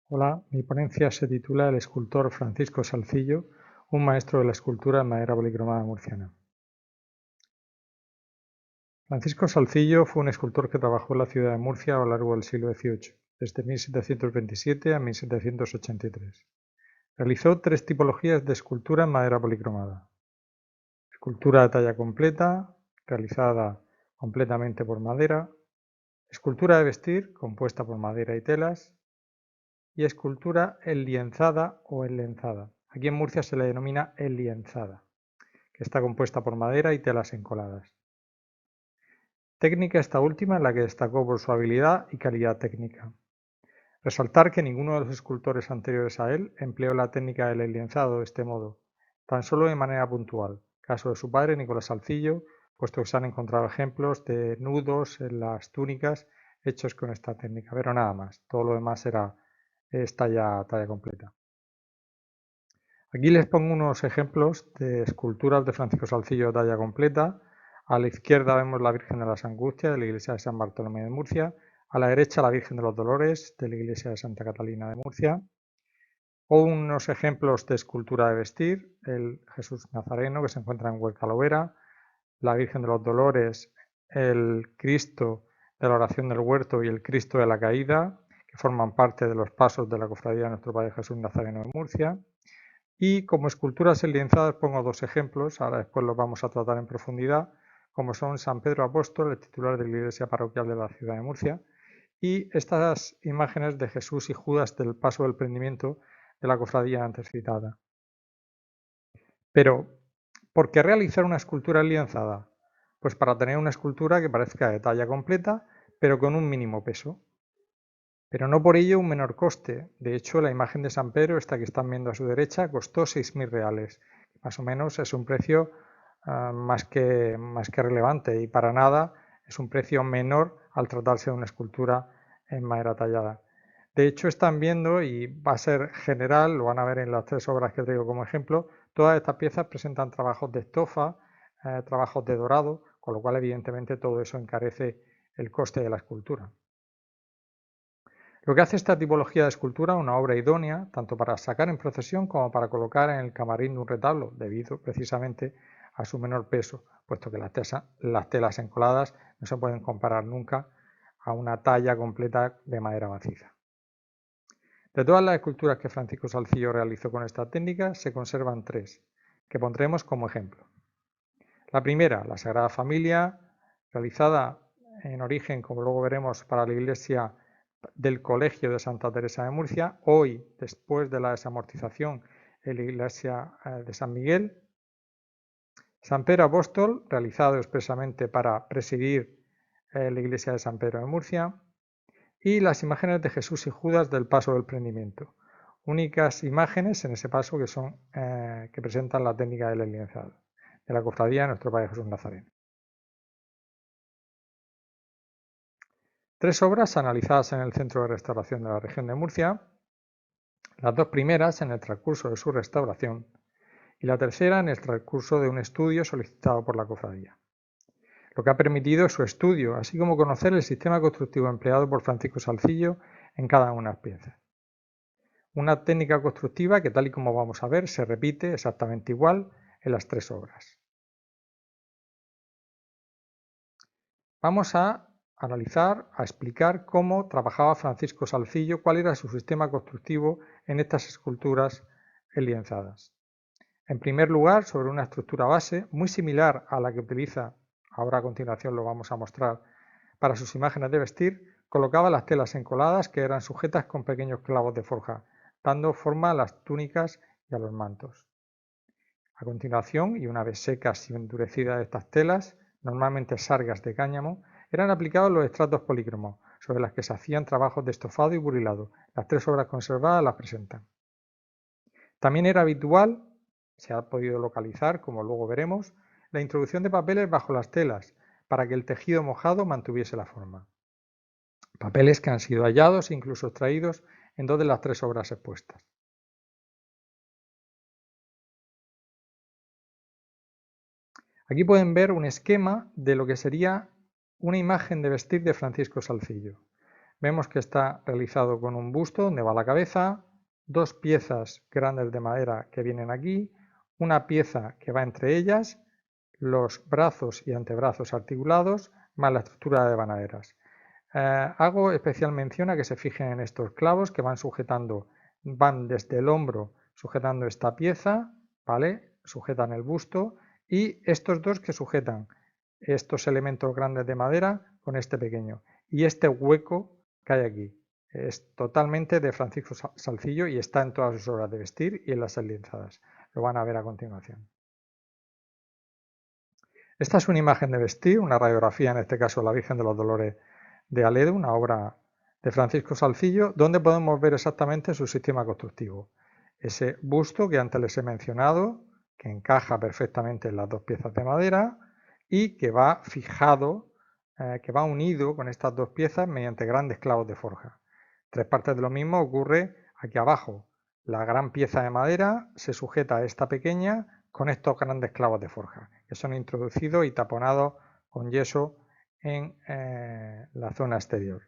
Hola, mi ponencia se titula El escultor Francisco Salcillo, un maestro de la escultura en madera policromada murciana. Francisco Salcillo fue un escultor que trabajó en la ciudad de Murcia a lo largo del siglo XVIII, desde 1727 a 1783. Realizó tres tipologías de escultura en madera policromada. Escultura de talla completa, realizada completamente por madera, escultura de vestir, compuesta por madera y telas, y escultura enlienzada o enlenzada. Aquí en Murcia se le denomina enlienzada, que está compuesta por madera y telas encoladas. Técnica esta última en la que destacó por su habilidad y calidad técnica. Resaltar que ninguno de los escultores anteriores a él empleó la técnica del enlienzado de este modo, tan solo de manera puntual, caso de su padre Nicolás Salcillo, puesto que se han encontrado ejemplos de nudos en las túnicas hechos con esta técnica, pero nada más, todo lo demás es talla completa. Aquí les pongo unos ejemplos de esculturas de Francisco Salcillo de talla completa. A la izquierda vemos la Virgen de las Angustias de la iglesia de San Bartolomé de Murcia. A la derecha la Virgen de los Dolores de la iglesia de Santa Catalina de Murcia. O unos ejemplos de escultura de vestir, el Jesús Nazareno que se encuentra en Huerta Lovera, la Virgen de los Dolores, el Cristo de la Oración del Huerto y el Cristo de la Caída, que forman parte de los pasos de la Cofradía de Nuestro Padre Jesús Nazareno de Murcia. Y como esculturas enlienzadas pongo dos ejemplos, ahora después los vamos a tratar en profundidad, como son San Pedro Apóstol, el titular de la iglesia parroquial de la ciudad de Murcia, y estas imágenes de Jesús y Judas del paso del prendimiento de la cofradía antes citada. Pero, ¿por qué realizar una escultura enlienzada? Pues para tener una escultura que parezca de talla completa, pero con un mínimo peso. Pero no por ello un menor coste. De hecho, la imagen de San Pedro, esta que están viendo a su derecha, costó 6.000 reales. Más o menos es un precio más que relevante y para nada es un precio menor al tratarse de una escultura en madera tallada. De hecho, están viendo, y va a ser general, lo van a ver en las tres obras que traigo como ejemplo, todas estas piezas presentan trabajos de estofa, trabajos de dorado, con lo cual evidentemente todo eso encarece el coste de la escultura. Lo que hace esta tipología de escultura una obra idónea tanto para sacar en procesión como para colocar en el camarín de un retablo, debido precisamente a su menor peso, puesto que las telas encoladas no se pueden comparar nunca a una talla completa de madera maciza. De todas las esculturas que Francisco Salcillo realizó con esta técnica, se conservan tres, que pondremos como ejemplo. La primera, la Sagrada Familia, realizada en origen, como luego veremos, para la iglesia del Colegio de Santa Teresa de Murcia, hoy, después de la desamortización, en la iglesia de San Miguel. San Pedro Apóstol, realizado expresamente para presidir la iglesia de San Pedro de Murcia. Y las imágenes de Jesús y Judas del paso del prendimiento. Únicas imágenes en ese paso que son que presentan la técnica del enlienzado de la cofradía de Nuestro Padre Jesús Nazareno. Tres obras analizadas en el Centro de Restauración de la región de Murcia, las dos primeras en el transcurso de su restauración y la tercera en el transcurso de un estudio solicitado por la cofradía. Lo que ha permitido su estudio, así como conocer el sistema constructivo empleado por Francisco Salcillo en cada una de las piezas. Una técnica constructiva que, tal y como vamos a ver, se repite exactamente igual en las tres obras. Vamos a analizar, a explicar cómo trabajaba Francisco Salcillo, cuál era su sistema constructivo en estas esculturas enlienzadas. En primer lugar, sobre una estructura base muy similar a la que utiliza, ahora a continuación lo vamos a mostrar, para sus imágenes de vestir, colocaba las telas encoladas que eran sujetas con pequeños clavos de forja, dando forma a las túnicas y a los mantos. A continuación, y una vez secas y endurecidas estas telas, normalmente sargas de cáñamo, eran aplicados los estratos polícromos, sobre las que se hacían trabajos de estofado y burilado. Las tres obras conservadas las presentan. También era habitual, se ha podido localizar, como luego veremos, la introducción de papeles bajo las telas, para que el tejido mojado mantuviese la forma. Papeles que han sido hallados e incluso extraídos en dos de las tres obras expuestas. Aquí pueden ver un esquema de lo que sería una imagen de vestir de Francisco Salcillo. Vemos que está realizado con un busto donde va la cabeza, dos piezas grandes de madera que vienen aquí, una pieza que va entre ellas, los brazos y antebrazos articulados, más la estructura de banaderas. Hago especial mención a que se fijen en estos clavos que van sujetando, van desde el hombro sujetando esta pieza, ¿vale? Sujetan el busto, y estos dos que sujetan estos elementos grandes de madera con este pequeño. Y este hueco que hay aquí es totalmente de Francisco Salcillo y está en todas sus obras de vestir y en las enlienzadas. Lo van a ver a continuación. Esta es una imagen de vestir, una radiografía, en este caso la Virgen de los Dolores de Aledo, una obra de Francisco Salcillo, donde podemos ver exactamente su sistema constructivo. Ese busto que antes les he mencionado, que encaja perfectamente en las dos piezas de madera y que va fijado, que va unido con estas dos piezas mediante grandes clavos de forja. Tres partes de lo mismo ocurre aquí abajo. La gran pieza de madera se sujeta a esta pequeña con estos grandes clavos de forja, que son introducidos y taponados con yeso en la zona exterior.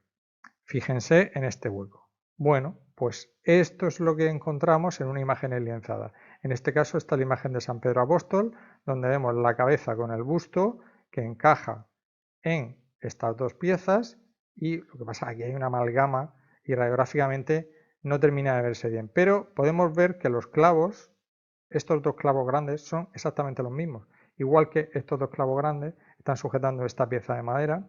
Fíjense en este hueco. Bueno, pues esto es lo que encontramos en una imagen enlienzada. En este caso está la imagen de San Pedro Apóstol, donde vemos la cabeza con el busto que encaja en estas dos piezas, y lo que pasa es que aquí hay una amalgama y radiográficamente no termina de verse bien, pero podemos ver que los clavos, estos dos clavos grandes, son exactamente los mismos, igual que estos dos clavos grandes están sujetando esta pieza de madera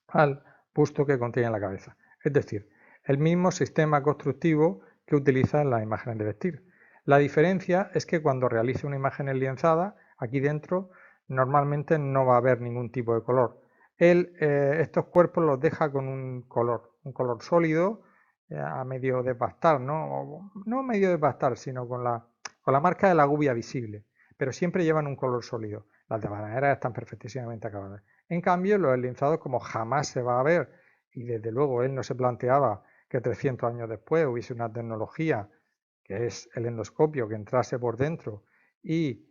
al busto que contiene la cabeza. Es decir, el mismo sistema constructivo que utiliza en las imágenes de vestir. La diferencia es que cuando realice una imagen enlienzada, aquí dentro normalmente no va a haber ningún tipo de color. Estos cuerpos los deja con un color sólido, a medio desbastar, ¿no? No medio desbastar, sino con la marca de la gubia visible, pero siempre llevan un color sólido. Las de bananera están perfectísimamente acabadas. En cambio, los enlinzados, como jamás se va a ver, y desde luego él no se planteaba que 300 años después hubiese una tecnología, que es el endoscopio, que entrase por dentro y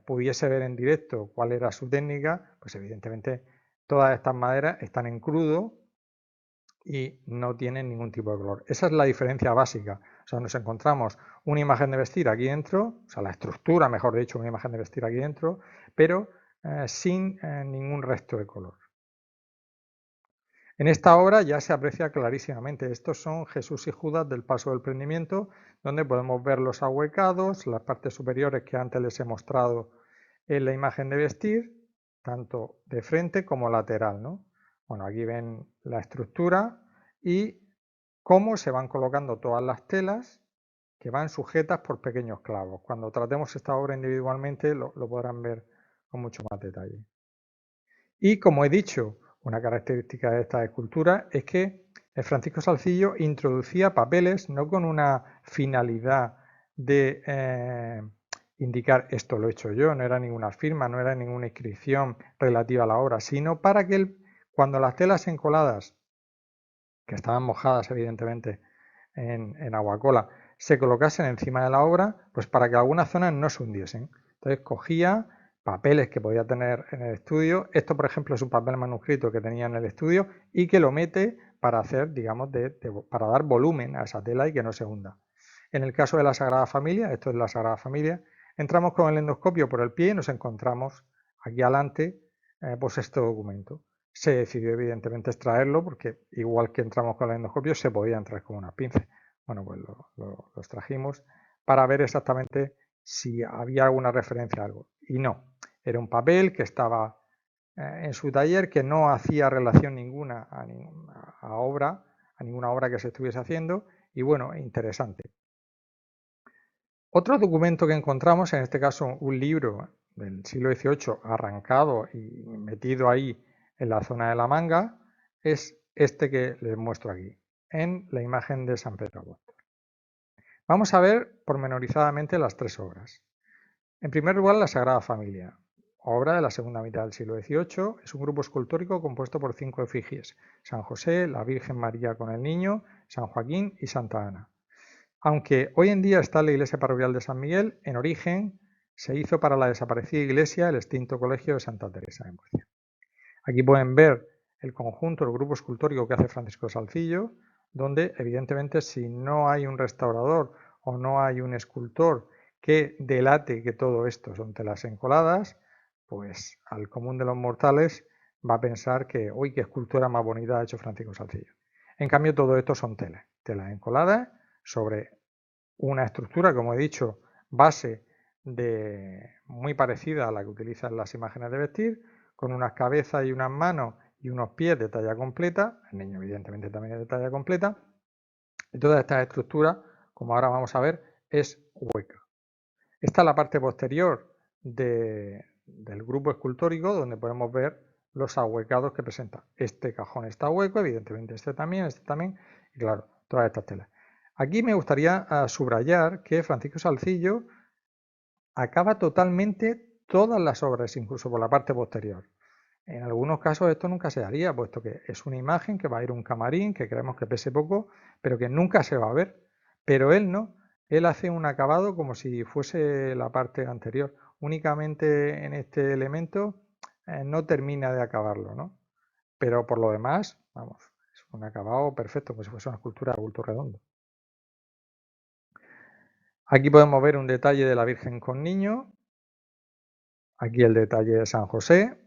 pudiese ver en directo cuál era su técnica, pues evidentemente todas estas maderas están en crudo y no tienen ningún tipo de color. Esa es la diferencia básica. O sea, nos encontramos una imagen de vestir aquí dentro, o sea, la estructura, mejor dicho, una imagen de vestir aquí dentro, pero sin ningún resto de color. En esta obra ya se aprecia clarísimamente. Estos son Jesús y Judas del Paso del Prendimiento, donde podemos ver los ahuecados, las partes superiores que antes les he mostrado en la imagen de vestir, tanto de frente como lateral, ¿no? Bueno, aquí ven la estructura y cómo se van colocando todas las telas que van sujetas por pequeños clavos. Cuando tratemos esta obra individualmente lo podrán ver con mucho más detalle. Y como he dicho, una característica de esta escultura es que Francisco Salcillo introducía papeles no con una finalidad de indicar esto lo he hecho yo, no era ninguna firma, no era ninguna inscripción relativa a la obra, sino para que cuando las telas encoladas, que estaban mojadas evidentemente en aguacola, se colocasen encima de la obra, pues para que algunas zonas no se hundiesen. Entonces cogía papeles que podía tener en el estudio. Esto, por ejemplo, es un papel manuscrito que tenía en el estudio y que lo mete para hacer, digamos, para dar volumen a esa tela y que no se hunda. En el caso de la Sagrada Familia, esto es la Sagrada Familia, entramos con el endoscopio por el pie y nos encontramos aquí adelante pues este documento. Se decidió evidentemente extraerlo porque igual que entramos con el endoscopio se podía entrar con una pinza. Bueno, pues los trajimos para ver exactamente si había alguna referencia a algo. Y no, era un papel que estaba en su taller, que no hacía relación ninguna a ninguna obra que se estuviese haciendo, y bueno, interesante. Otro documento que encontramos, en este caso un libro del siglo XVIII arrancado y metido ahí en la zona de la manga, es este que les muestro aquí, en la imagen de San Pedro Apóstol. Vamos a ver pormenorizadamente las tres obras. En primer lugar, la Sagrada Familia, obra de la segunda mitad del siglo XVIII. Es un grupo escultórico compuesto por 5 efigies: San José, la Virgen María con el Niño, San Joaquín y Santa Ana. Aunque hoy en día está en la iglesia parroquial de San Miguel, en origen se hizo para la desaparecida iglesia el extinto colegio de Santa Teresa de Murcia. Aquí pueden ver el conjunto, el grupo escultórico que hace Francisco Salcillo, donde evidentemente si no hay un restaurador o no hay un escultor que delate que todo esto son telas encoladas, pues al común de los mortales va a pensar que, uy, qué escultura más bonita ha hecho Francisco Salcillo. En cambio, todo esto son telas encoladas sobre una estructura, como he dicho, base muy parecida a la que utilizan las imágenes de vestir, con unas cabezas y unas manos y unos pies de talla completa, el niño evidentemente también es de talla completa, y toda esta estructura, como ahora vamos a ver, es hueca. Esta es la parte posterior del grupo escultórico, donde podemos ver los ahuecados que presenta. Este cajón está hueco, evidentemente este también, y claro, todas estas telas. Aquí me gustaría subrayar que Francisco Salcillo acaba totalmente todas las obras, incluso por la parte posterior. En algunos casos esto nunca se haría, puesto que es una imagen que va a ir a un camarín, que creemos que pese poco, pero que nunca se va a ver. Pero él no, él hace un acabado como si fuese la parte anterior. Únicamente en este elemento no termina de acabarlo, ¿no? Pero por lo demás, vamos, es un acabado perfecto, como si fuese una escultura de bulto redondo. Aquí podemos ver un detalle de la Virgen con niño. Aquí el detalle de San José,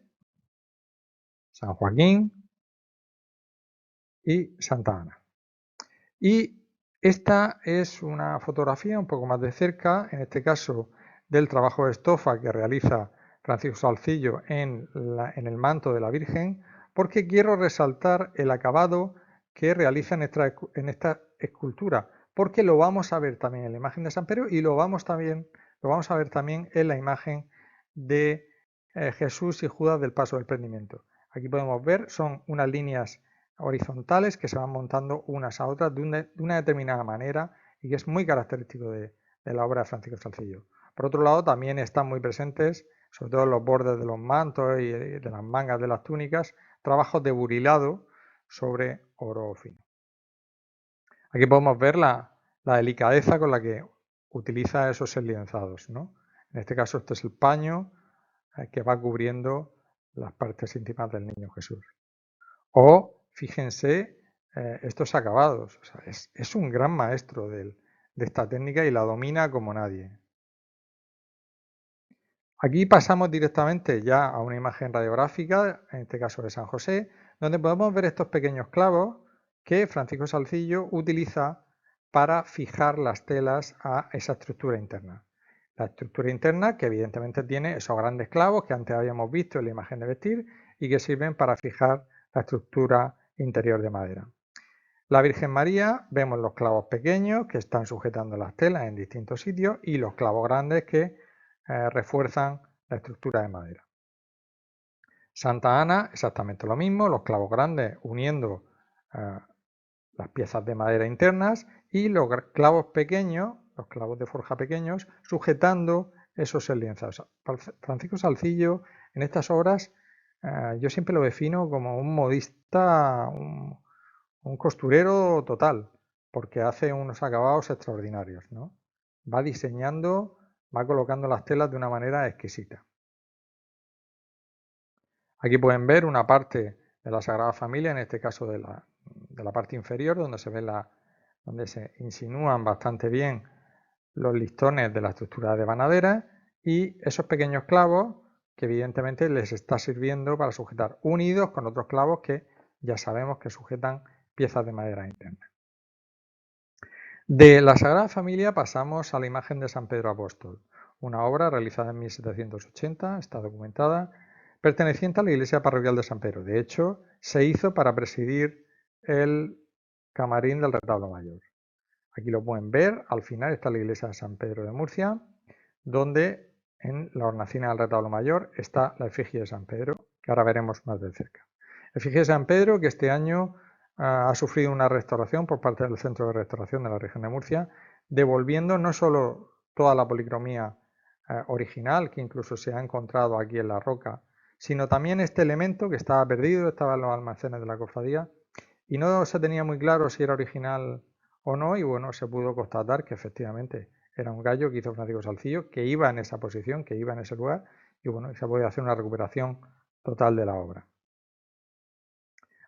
San Joaquín y Santa Ana. Y esta es una fotografía un poco más de cerca, en este caso del trabajo de estofa que realiza Francisco Salcillo en el manto de la Virgen, porque quiero resaltar el acabado que realiza en esta escultura, porque lo vamos a ver también en la imagen de San Pedro y lo vamos a ver también en la imagen de Jesús y Judas del Paso del Prendimiento. Aquí podemos ver, son unas líneas horizontales que se van montando unas a otras de una determinada manera y que es muy característico de la obra de Francisco Salcillo. Por otro lado, también están muy presentes, sobre todo en los bordes de los mantos y de las mangas de las túnicas, trabajos de burilado sobre oro fino. Aquí podemos ver la delicadeza con la que utiliza esos enlienzados, ¿no? En este caso, este es el paño que va cubriendo las partes íntimas del niño Jesús. O, fíjense, estos acabados. O sea, es un gran maestro de esta técnica y la domina como nadie. Aquí pasamos directamente ya a una imagen radiográfica, en este caso de San José, donde podemos ver estos pequeños clavos que Francisco Salcillo utiliza para fijar las telas a esa estructura interna. La estructura interna que evidentemente tiene esos grandes clavos que antes habíamos visto en la imagen de vestir y que sirven para fijar la estructura interior de madera. La Virgen María, vemos los clavos pequeños que están sujetando las telas en distintos sitios y los clavos grandes que refuerzan la estructura de madera. Santa Ana, exactamente lo mismo, los clavos grandes uniendo las piezas de madera internas y los clavos pequeños, los clavos de forja pequeños, sujetando esos enlienzados. Francisco Salcillo, en estas obras, yo siempre lo defino como un modista, un costurero total, porque hace unos acabados extraordinarios, ¿no? Va diseñando, va colocando las telas de una manera exquisita. Aquí pueden ver una parte de la Sagrada Familia, en este caso de la parte inferior, donde se ve donde se insinúan bastante bien los listones de la estructura de banadera y esos pequeños clavos que evidentemente les está sirviendo para sujetar, unidos con otros clavos que ya sabemos que sujetan piezas de madera interna. De la Sagrada Familia pasamos a la imagen de San Pedro Apóstol, una obra realizada en 1780, está documentada, perteneciente a la iglesia parroquial de San Pedro. De hecho, se hizo para presidir el camarín del retablo mayor. Aquí lo pueden ver, al final está la iglesia de San Pedro de Murcia, donde en la hornacina del retablo mayor está la efigie de San Pedro, que ahora veremos más de cerca. Efigie de San Pedro que este año ha sufrido una restauración por parte del Centro de Restauración de la región de Murcia, devolviendo no solo toda la policromía original, que incluso se ha encontrado aquí en la roca, sino también este elemento que estaba perdido, estaba en los almacenes de la cofradía, y no se tenía muy claro si era original o no, y bueno, se pudo constatar que efectivamente era un gallo que hizo Francisco Salcillo, que iba en esa posición, que iba en ese lugar, y bueno, se puede hacer una recuperación total de la obra.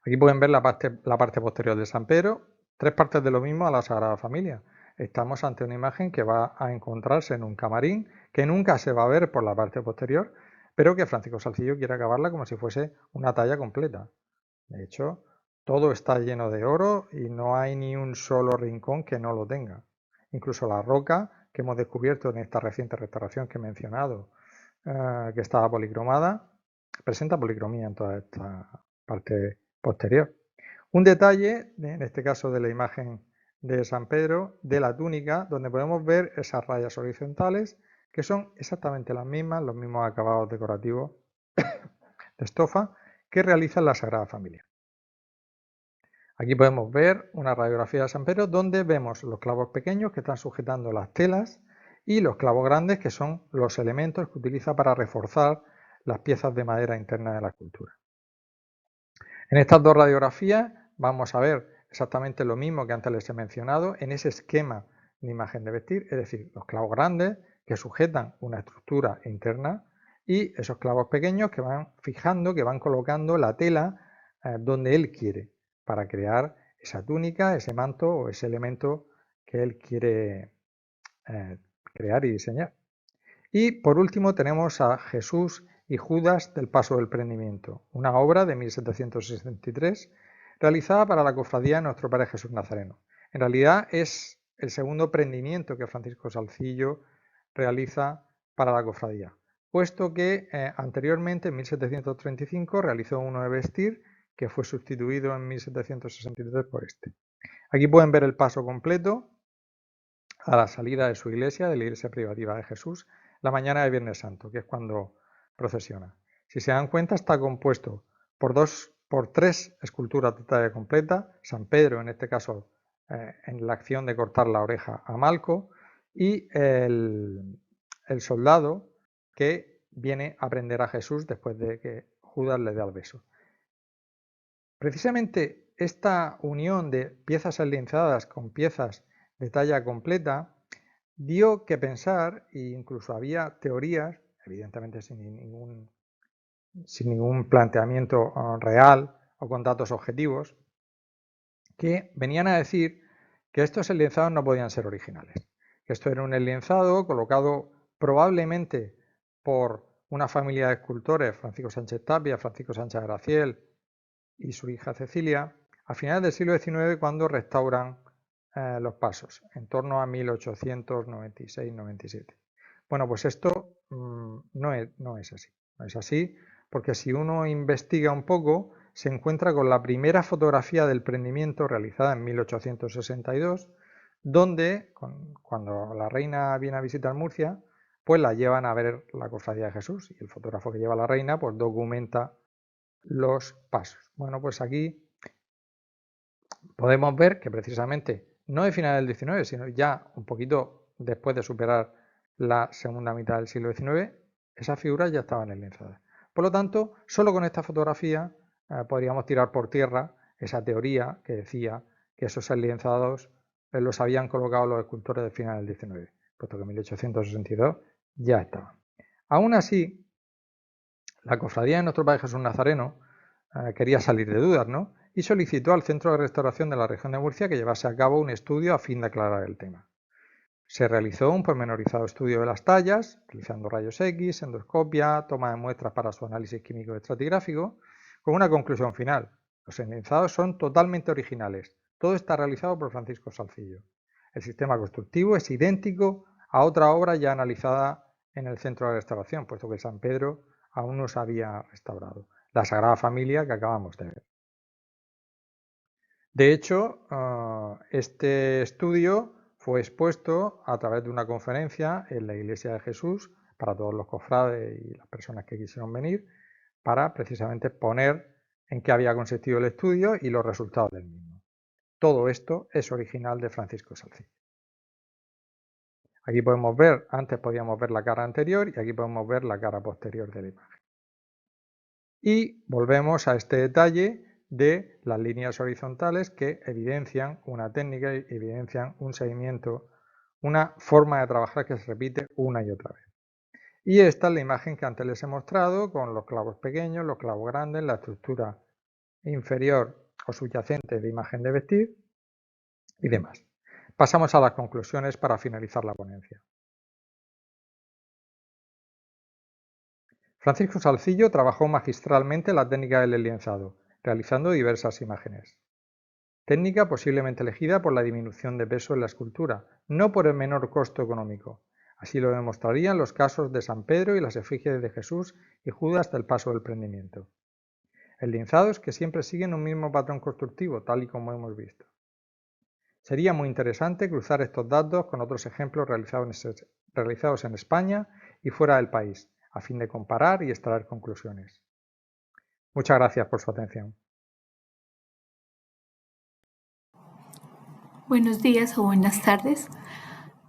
Aquí pueden ver la parte posterior de San Pedro, tres partes de lo mismo a la Sagrada Familia. Estamos ante una imagen que va a encontrarse en un camarín, que nunca se va a ver por la parte posterior, pero que Francisco Salzillo quiere acabarla como si fuese una talla completa. De hecho, todo está lleno de oro y no hay ni un solo rincón que no lo tenga. Incluso la roca que hemos descubierto en esta reciente restauración que he mencionado, que estaba policromada, presenta policromía en toda esta parte posterior. Un detalle, en este caso de la imagen de San Pedro, de la túnica, donde podemos ver esas rayas horizontales, que son exactamente las mismas, los mismos acabados decorativos de estofa que realiza la Sagrada Familia. Aquí podemos ver una radiografía de San Pedro donde vemos los clavos pequeños que están sujetando las telas y los clavos grandes que son los elementos que utiliza para reforzar las piezas de madera interna de la escultura. En estas dos radiografías vamos a ver exactamente lo mismo que antes les he mencionado en ese esquema de imagen de vestir, es decir, los clavos grandes que sujetan una estructura interna y esos clavos pequeños que van fijando, que van colocando la tela donde él quiere para crear esa túnica, ese manto o ese elemento que él quiere crear y diseñar. Y por último tenemos a Jesús y Judas del Paso del Prendimiento, una obra de 1763 realizada para la cofradía de Nuestro Padre Jesús Nazareno. En realidad es el segundo prendimiento que Francisco Salzillo realiza para la cofradía, puesto que anteriormente en 1735 realizó uno de vestir que fue sustituido en 1763 por este. Aquí pueden ver el paso completo a la salida de su iglesia, de la iglesia privativa de Jesús, la mañana de Viernes Santo, que es cuando procesiona. Si se dan cuenta, está compuesto por tres esculturas de talla completa, San Pedro, en este caso, en la acción de cortar la oreja a Malco, y el soldado que viene a prender a Jesús después de que Judas le dé el beso. Precisamente esta unión de piezas enlinzadas con piezas de talla completa dio que pensar e incluso había teorías, evidentemente sin ningún planteamiento real o con datos objetivos, que venían a decir que estos enlienzados no podían ser originales, que esto era un enlienzado colocado probablemente por una familia de escultores, Francisco Sánchez Tapia, Francisco Sánchez Graciel y su hija Cecilia, a finales del siglo XIX cuando restauran los pasos, en torno a 1896-97. Bueno, pues esto no es así. No es así porque si uno investiga un poco, se encuentra con la primera fotografía del prendimiento realizada en 1862, donde cuando la reina viene a visitar Murcia, pues la llevan a ver la cofradía de Jesús y el fotógrafo que lleva a la reina pues documenta los pasos. Bueno, pues aquí podemos ver que precisamente no de finales del XIX, sino ya un poquito después de superar la segunda mitad del siglo XIX, esas figuras ya estaban enlienzadas. Por lo tanto, solo con esta fotografía podríamos tirar por tierra esa teoría que decía que esos enlienzados los habían colocado los escultores de finales del XIX, puesto que en 1862 ya estaban. Aún así, la cofradía de Nuestro Padre Jesús Nazareno quería salir de dudas, ¿no? Y solicitó al Centro de Restauración de la región de Murcia que llevase a cabo un estudio a fin de aclarar el tema. Se realizó un pormenorizado estudio de las tallas, utilizando rayos X, endoscopia, toma de muestras para su análisis químico estratigráfico, con una conclusión final. Los enlienzados son totalmente originales. Todo está realizado por Francisco Salzillo. El sistema constructivo es idéntico a otra obra ya analizada en el Centro de Restauración, puesto que San Pedro aún no se había restaurado. La Sagrada Familia que acabamos de ver. De hecho, este estudio fue expuesto a través de una conferencia en la Iglesia de Jesús para todos los cofrades y las personas que quisieron venir para precisamente poner en qué había consistido el estudio y los resultados del mismo. Todo esto es original de Francisco Salzillo. Aquí podemos ver, antes podíamos ver la cara anterior y aquí podemos ver la cara posterior de la imagen. Y volvemos a este detalle de las líneas horizontales que evidencian una técnica y evidencian un seguimiento, una forma de trabajar que se repite una y otra vez. Y esta es la imagen que antes les he mostrado con los clavos pequeños, los clavos grandes, la estructura inferior o subyacente de imagen de vestir y demás. Pasamos a las conclusiones para finalizar la ponencia. Francisco Salcillo trabajó magistralmente la técnica del lienzado, realizando diversas imágenes. Técnica posiblemente elegida por la disminución de peso en la escultura, no por el menor costo económico. Así lo demostrarían los casos de San Pedro y las efigies de Jesús y Judas del Paso del Prendimiento. El lienzado es que siempre siguen un mismo patrón constructivo, tal y como hemos visto. Sería muy interesante cruzar estos datos con otros ejemplos realizados en España y fuera del país, a fin de comparar y extraer conclusiones. Muchas gracias por su atención. Buenos días o buenas tardes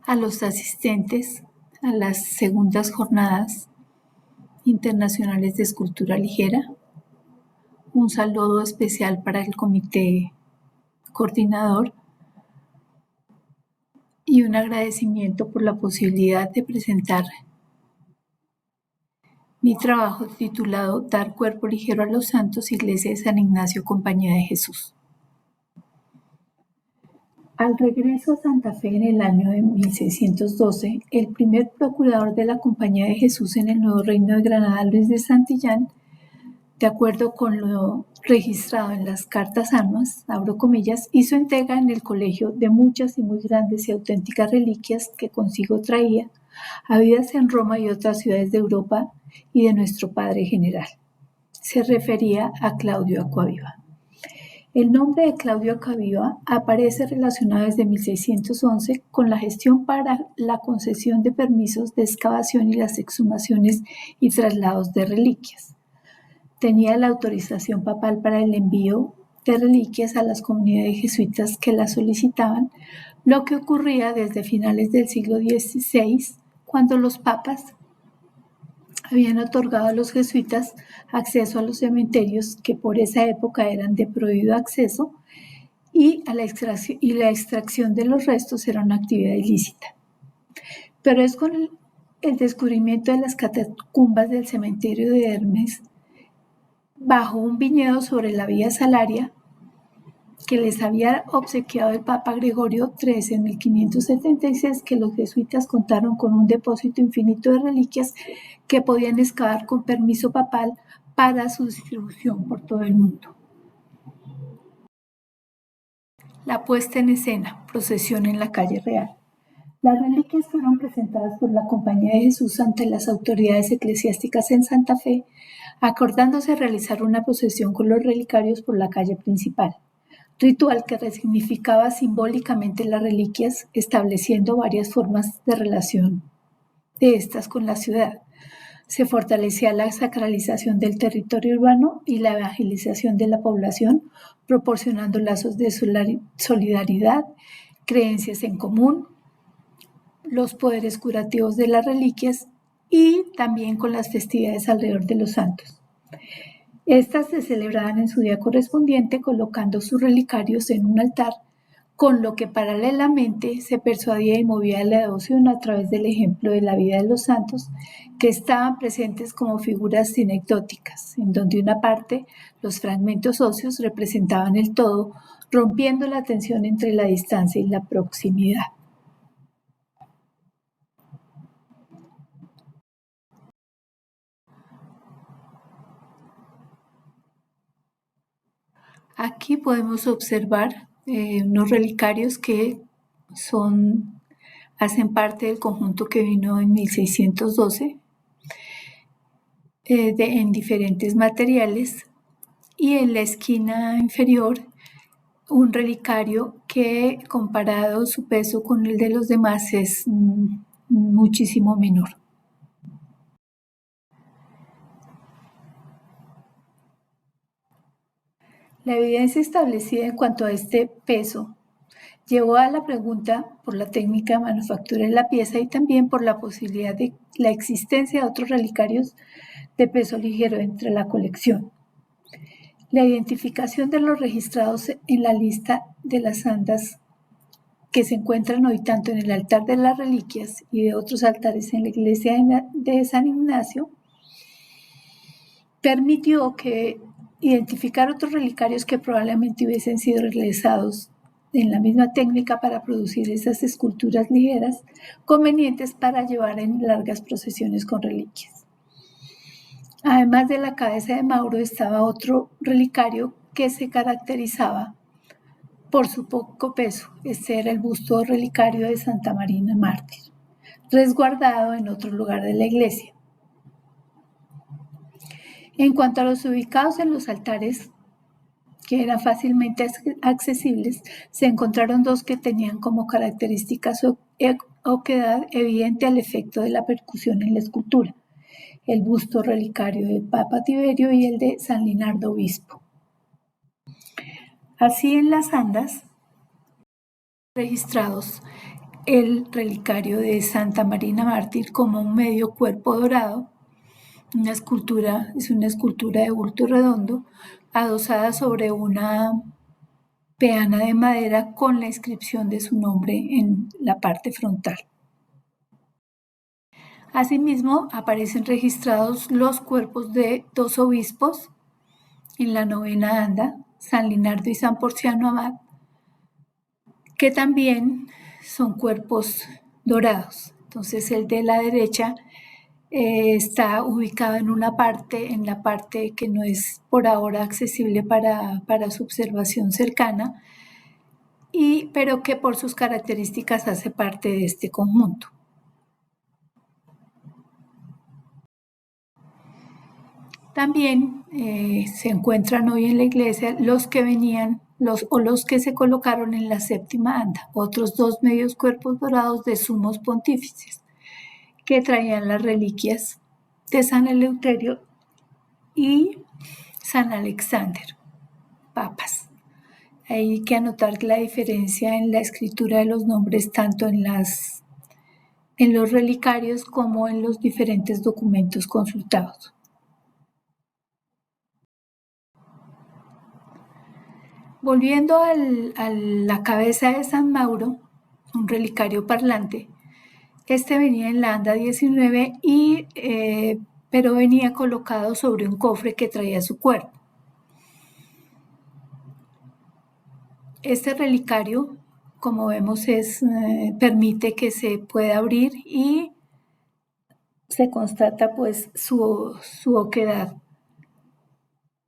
a los asistentes a las segundas jornadas internacionales de escultura ligera. Un saludo especial para el comité coordinador y un agradecimiento por la posibilidad de presentar mi trabajo titulado Dar cuerpo ligero a los santos, Iglesia de San Ignacio, Compañía de Jesús. Al regreso a Santa Fe en el año de 1612, el primer procurador de la Compañía de Jesús en el Nuevo Reino de Granada, Luis de Santillán, de acuerdo con lo registrado en las cartas armas, abro comillas, hizo entrega en el colegio de muchas y muy grandes y auténticas reliquias que consigo traía, habidas en Roma y otras ciudades de Europa y de nuestro Padre General. Se refería a Claudio Acquaviva. El nombre de Claudio Acquaviva aparece relacionado desde 1611 con la gestión para la concesión de permisos de excavación y las exhumaciones y traslados de reliquias. Tenía la autorización papal para el envío de reliquias a las comunidades jesuitas que las solicitaban, lo que ocurría desde finales del siglo XVI, cuando los papas habían otorgado a los jesuitas acceso a los cementerios que por esa época eran de prohibido acceso y la extracción de los restos era una actividad ilícita. Pero es con el descubrimiento de las catacumbas del cementerio de Hermes bajo un viñedo sobre la Vía Salaria que les había obsequiado el Papa Gregorio XIII en 1576, que los jesuitas contaron con un depósito infinito de reliquias que podían excavar con permiso papal para su distribución por todo el mundo. La puesta en escena, procesión en la calle Real. Las reliquias fueron presentadas por la Compañía de Jesús ante las autoridades eclesiásticas en Santa Fe, acordándose realizar una procesión con los relicarios por la calle principal, ritual que resignificaba simbólicamente las reliquias, estableciendo varias formas de relación de estas con la ciudad. Se fortalecía la sacralización del territorio urbano y la evangelización de la población, proporcionando lazos de solidaridad, creencias en común, los poderes curativos de las reliquias y también con las festividades alrededor de los santos. Estas se celebraban en su día correspondiente colocando sus relicarios en un altar, con lo que paralelamente se persuadía y movía la devoción a través del ejemplo de la vida de los santos, que estaban presentes como figuras sinecdóticas, en donde una parte, los fragmentos óseos, representaban el todo, rompiendo la tensión entre la distancia y la proximidad. Aquí podemos observar unos relicarios que hacen parte del conjunto que vino en 1612 en diferentes materiales, y en la esquina inferior un relicario que, comparado su peso con el de los demás, es muchísimo menor. La evidencia establecida en cuanto a este peso llevó a la pregunta por la técnica de manufactura de la pieza y también por la posibilidad de la existencia de otros relicarios de peso ligero entre la colección. La identificación de los registrados en la lista de las andas que se encuentran hoy tanto en el altar de las reliquias y de otros altares en la iglesia de San Ignacio permitió que identificar otros relicarios que probablemente hubiesen sido realizados en la misma técnica para producir esas esculturas ligeras, convenientes para llevar en largas procesiones con reliquias. Además de la cabeza de Mauro estaba otro relicario que se caracterizaba por su poco peso. Este era el busto relicario de Santa Marina Mártir, resguardado en otro lugar de la iglesia. En cuanto a los ubicados en los altares, que eran fácilmente accesibles, se encontraron dos que tenían como característica su oquedad evidente al efecto de la percusión en la escultura: el busto relicario del Papa Tiberio y el de San Linardo Obispo. Así, en las andas registrados el relicario de Santa Marina Mártir como un medio cuerpo dorado, es una escultura de bulto redondo, adosada sobre una peana de madera con la inscripción de su nombre en la parte frontal. Asimismo, aparecen registrados los cuerpos de dos obispos en la novena anda, San Linardo y San Porciano Abad, que también son cuerpos dorados. Entonces, el de la derecha está ubicado en la parte que no es por ahora accesible para su observación cercana, pero que por sus características hace parte de este conjunto. También se encuentran hoy en la iglesia los que se colocaron en la séptima anda, otros dos medios cuerpos dorados de sumos pontífices, que traían las reliquias de San Eleuterio y San Alexander, papas. Hay que anotar la diferencia en la escritura de los nombres, tanto en los relicarios como en los diferentes documentos consultados. Volviendo a la cabeza de San Mauro, un relicario parlante, este venía en la anda 19 pero venía colocado sobre un cofre que traía su cuerpo. Este relicario, como vemos, permite que se pueda abrir y se constata pues su oquedad.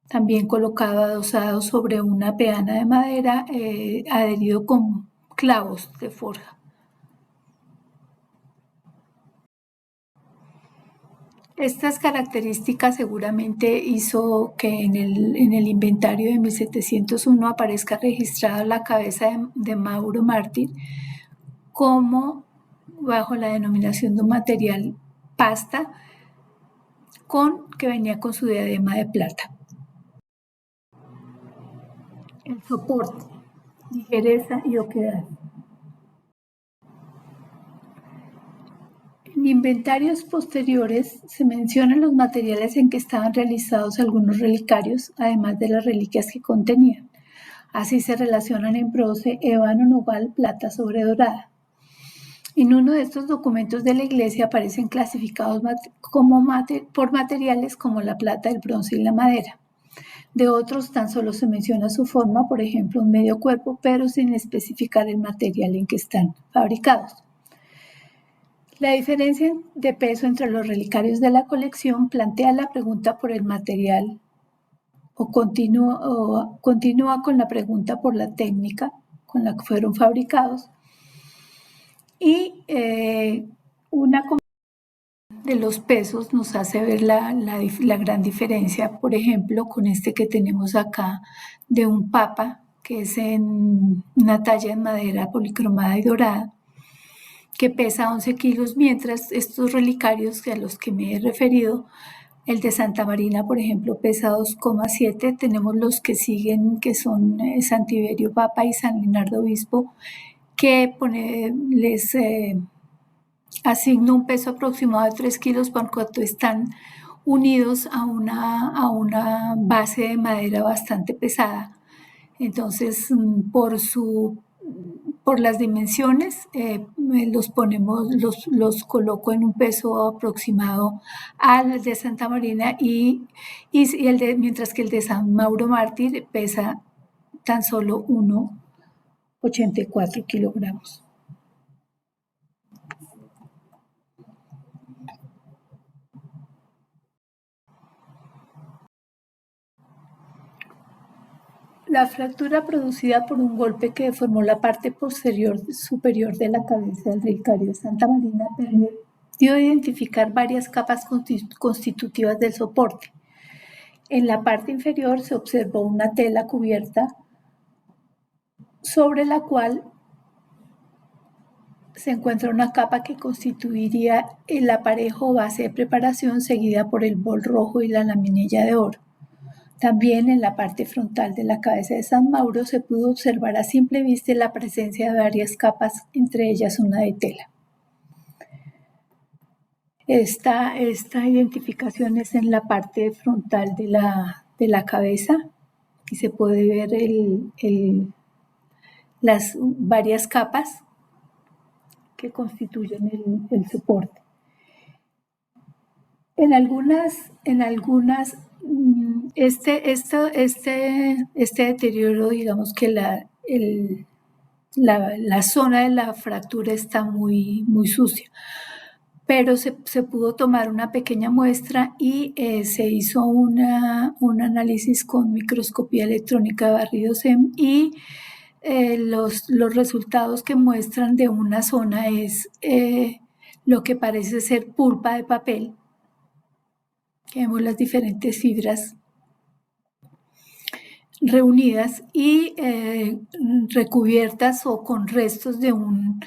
También colocado adosado sobre una peana de madera adherido con clavos de forja. Estas características seguramente hizo que en el inventario de 1701 aparezca registrada la cabeza de Mauro Mártir como bajo la denominación de un material pasta que venía con su diadema de plata. El soporte, ligereza y oquedad. En inventarios posteriores se mencionan los materiales en que estaban realizados algunos relicarios, además de las reliquias que contenían. Así se relacionan en bronce, ébano, nogal, plata sobre dorada. En uno de estos documentos de la iglesia aparecen clasificados por materiales como la plata, el bronce y la madera. De otros tan solo se menciona su forma, por ejemplo, un medio cuerpo, pero sin especificar el material en que están fabricados. La diferencia de peso entre los relicarios de la colección plantea la pregunta por el material o continúa con la pregunta por la técnica con la que fueron fabricados, y una comparación de los pesos nos hace ver la gran diferencia, por ejemplo, con este que tenemos acá de un papa, que es en una talla en madera policromada y dorada, que pesa 11 kilos, mientras estos relicarios a los que me he referido, el de Santa Marina, por ejemplo, pesa 2,7. Tenemos los que siguen, que son San Tiberio Papa y San Linardo Obispo, que les asigna un peso aproximado de 3 kilos por cuanto están unidos a una base de madera bastante pesada. Entonces, por por las dimensiones, los coloco en un peso aproximado al de Santa Marina mientras que el de San Mauro Mártir pesa tan solo 1,84 kilogramos. La fractura producida por un golpe que deformó la parte superior de la cabeza del relicario de Santa Marina permitió identificar varias capas constitutivas del soporte. En la parte inferior se observó una tela cubierta sobre la cual se encuentra una capa que constituiría el aparejo base de preparación seguida por el bol rojo y la laminilla de oro. También en la parte frontal de la cabeza de San Mauro se pudo observar a simple vista la presencia de varias capas, entre ellas una de tela. Esta identificación es en la parte frontal de la cabeza y se puede ver las varias capas que constituyen el soporte. En algunas este deterioro, digamos que la zona de la fractura está muy sucia, pero se pudo tomar una pequeña muestra y se hizo un análisis con microscopía electrónica de barrido SEM y los resultados que muestran de una zona es lo que parece ser pulpa de papel. Vemos las diferentes fibras reunidas y recubiertas o con restos de un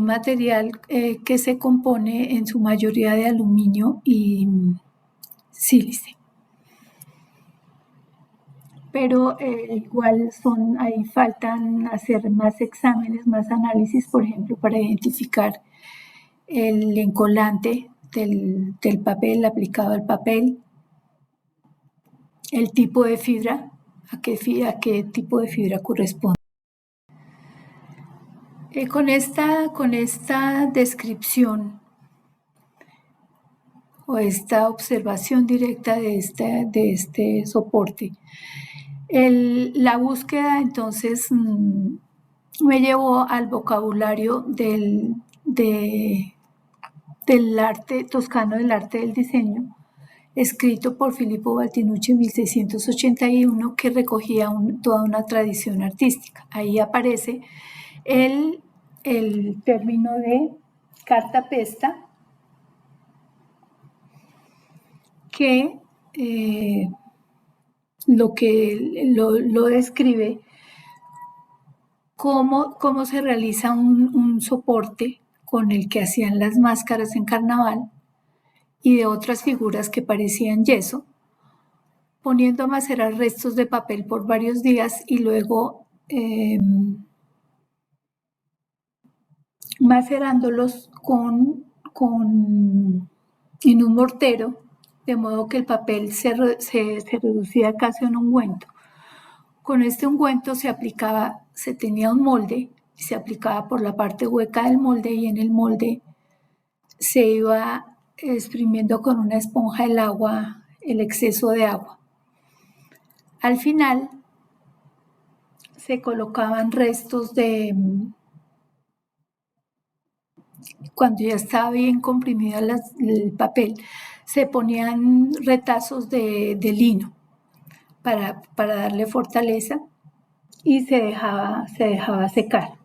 material que se compone en su mayoría de aluminio y sílice. Pero igual ahí faltan hacer más exámenes, más análisis, por ejemplo, para identificar el encolante del papel aplicado al papel, el tipo de fibra, a qué tipo de fibra corresponde. Con esta descripción o esta observación directa de este soporte, la búsqueda entonces me llevó al vocabulario del arte toscano, del arte del diseño, escrito por Filippo Baldinucci en 1681, que recogía toda una tradición artística. Ahí aparece el término de cartapesta, que lo describe cómo se realiza un soporte con el que hacían las máscaras en carnaval y de otras figuras que parecían yeso, poniendo a macerar restos de papel por varios días y luego macerándolos en un mortero, de modo que el papel se reducía casi a un ungüento. Con este ungüento se tenía un molde y se aplicaba por la parte hueca del molde, y en el molde se iba exprimiendo con una esponja el exceso de agua. Al final se colocaban restos cuando ya estaba bien comprimido el papel, se ponían retazos de lino para darle fortaleza y se dejaba secar.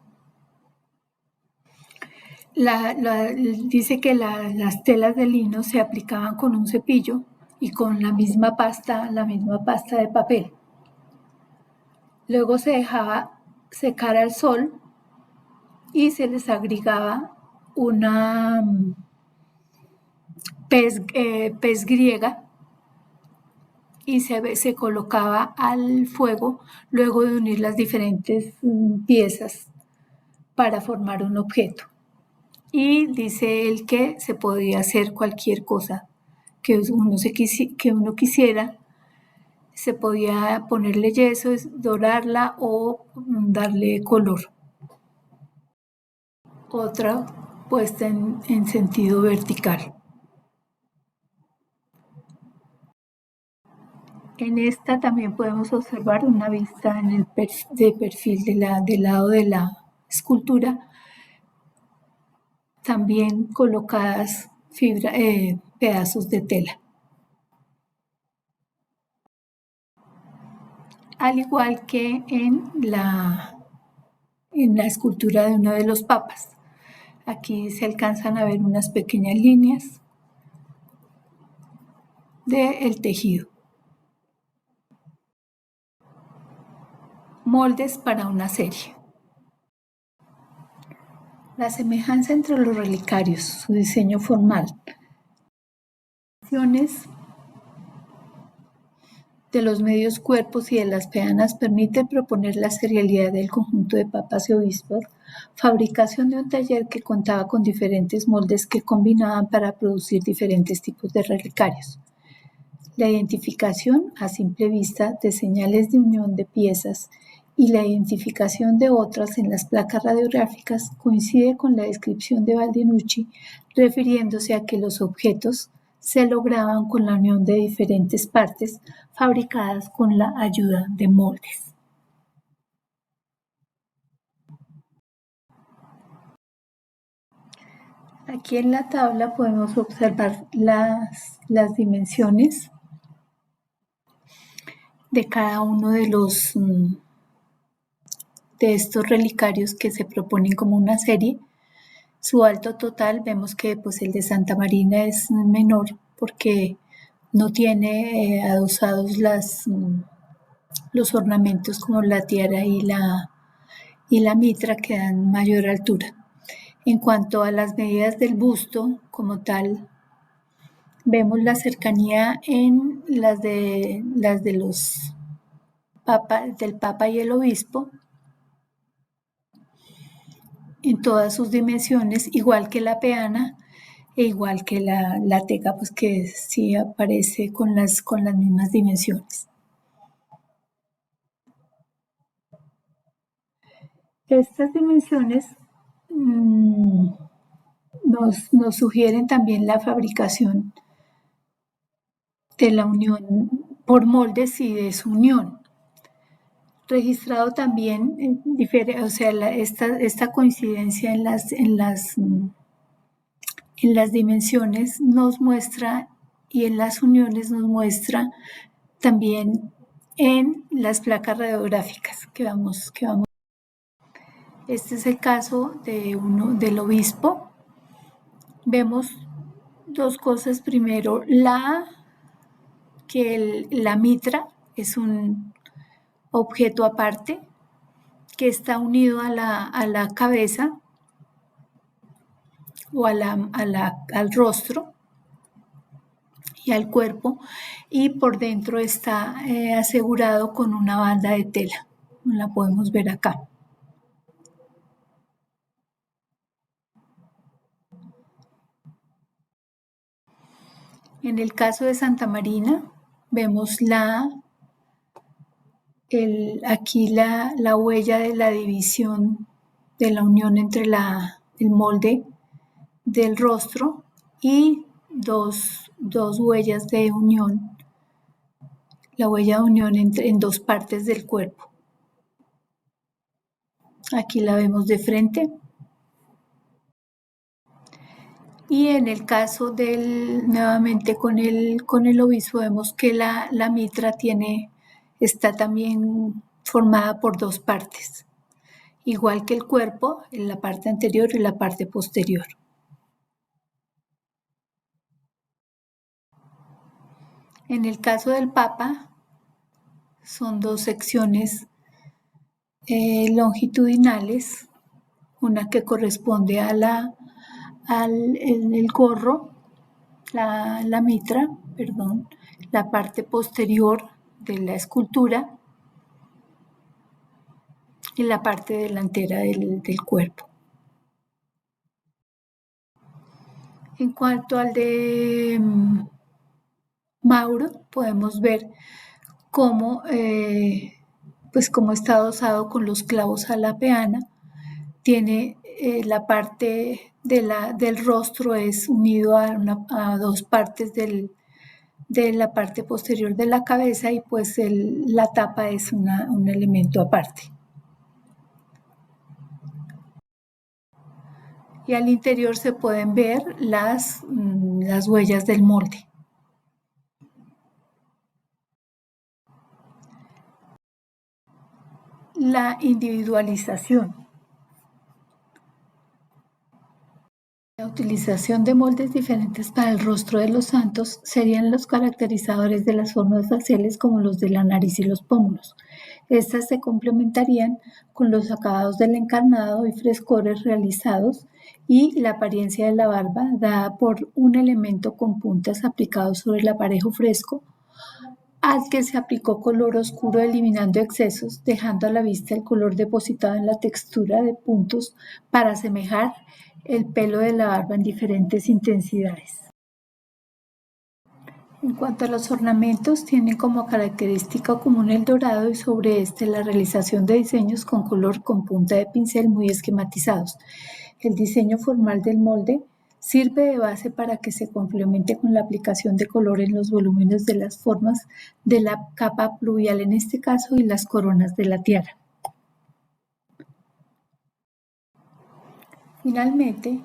Dice que las telas de lino se aplicaban con un cepillo y con la misma pasta de papel. Luego se dejaba secar al sol y se les agregaba una pez griega y se colocaba al fuego luego de unir las diferentes piezas para formar un objeto. Y dice él que se podía hacer cualquier cosa que uno quisiera. Se podía ponerle yeso, dorarla o darle color. otra puesta en sentido vertical. En esta también podemos observar una vista de perfil del lado de la escultura, también colocadas pedazos de tela. Al igual que en la escultura de uno de los papas. Aquí se alcanzan a ver unas pequeñas líneas del tejido. Moldes para una serie. La semejanza entre los relicarios, su diseño formal, de los medios cuerpos y de las peanas permite proponer la serialidad del conjunto de papas y obispos, fabricación de un taller que contaba con diferentes moldes que combinaban para producir diferentes tipos de relicarios. La identificación a simple vista de señales de unión de piezas y la identificación de otras en las placas radiográficas coincide con la descripción de Baldinucci, refiriéndose a que los objetos se lograban con la unión de diferentes partes fabricadas con la ayuda de moldes. Aquí en la tabla podemos observar las dimensiones de cada uno de estos relicarios que se proponen como una serie. Su alto total, vemos que pues, el de Santa Marina es menor porque no tiene adosados los ornamentos como la tiara y la mitra que dan mayor altura. En cuanto a las medidas del busto como tal, vemos la cercanía en las de los del Papa y el Obispo, en todas sus dimensiones, igual que la peana e igual que la teca, pues que sí aparece con las mismas dimensiones. Estas dimensiones nos sugieren también la fabricación de la unión por moldes y de su unión. Registrado también, o sea, esta coincidencia en las dimensiones nos muestra y en las uniones nos muestra también en las placas radiográficas que vamos. Este es el caso del obispo. Vemos dos cosas. Primero, que la mitra es un objeto aparte que está unido a la cabeza o al rostro y al cuerpo, y por dentro está asegurado con una banda de tela. La podemos ver acá. En el caso de Santa Marina, vemos aquí la huella de la división, de la unión entre el molde del rostro y dos huellas de unión, la huella de unión en dos partes del cuerpo. Aquí la vemos de frente. Y en el caso nuevamente con el obispo, vemos que la mitra está también formada por dos partes, igual que el cuerpo, en la parte anterior y la parte posterior. En el caso del Papa, son dos secciones longitudinales, una que corresponde al gorro, la mitra, perdón, la parte posterior de la escultura y la parte delantera del cuerpo. En cuanto al de Mauro, podemos ver cómo está adosado con los clavos a la peana. Tiene la parte del rostro es unido a dos partes de la parte posterior de la cabeza, y pues la tapa es un elemento aparte. Y al interior se pueden ver las huellas del molde. La individualización. La utilización de moldes diferentes para el rostro de los santos serían los caracterizadores de las formas faciales, como los de la nariz y los pómulos. Estas se complementarían con los acabados del encarnado y frescores realizados, y la apariencia de la barba dada por un elemento con puntas aplicado sobre el aparejo fresco, al que se aplicó color oscuro eliminando excesos, dejando a la vista el color depositado en la textura de puntos para asemejar el pelo de la barba en diferentes intensidades. En cuanto a los ornamentos, tienen como característica común el dorado, y sobre este la realización de diseños con color con punta de pincel muy esquematizados. El diseño formal del molde sirve de base para que se complemente con la aplicación de color en los volúmenes de las formas de la capa pluvial en este caso y las coronas de la tiara. Finalmente,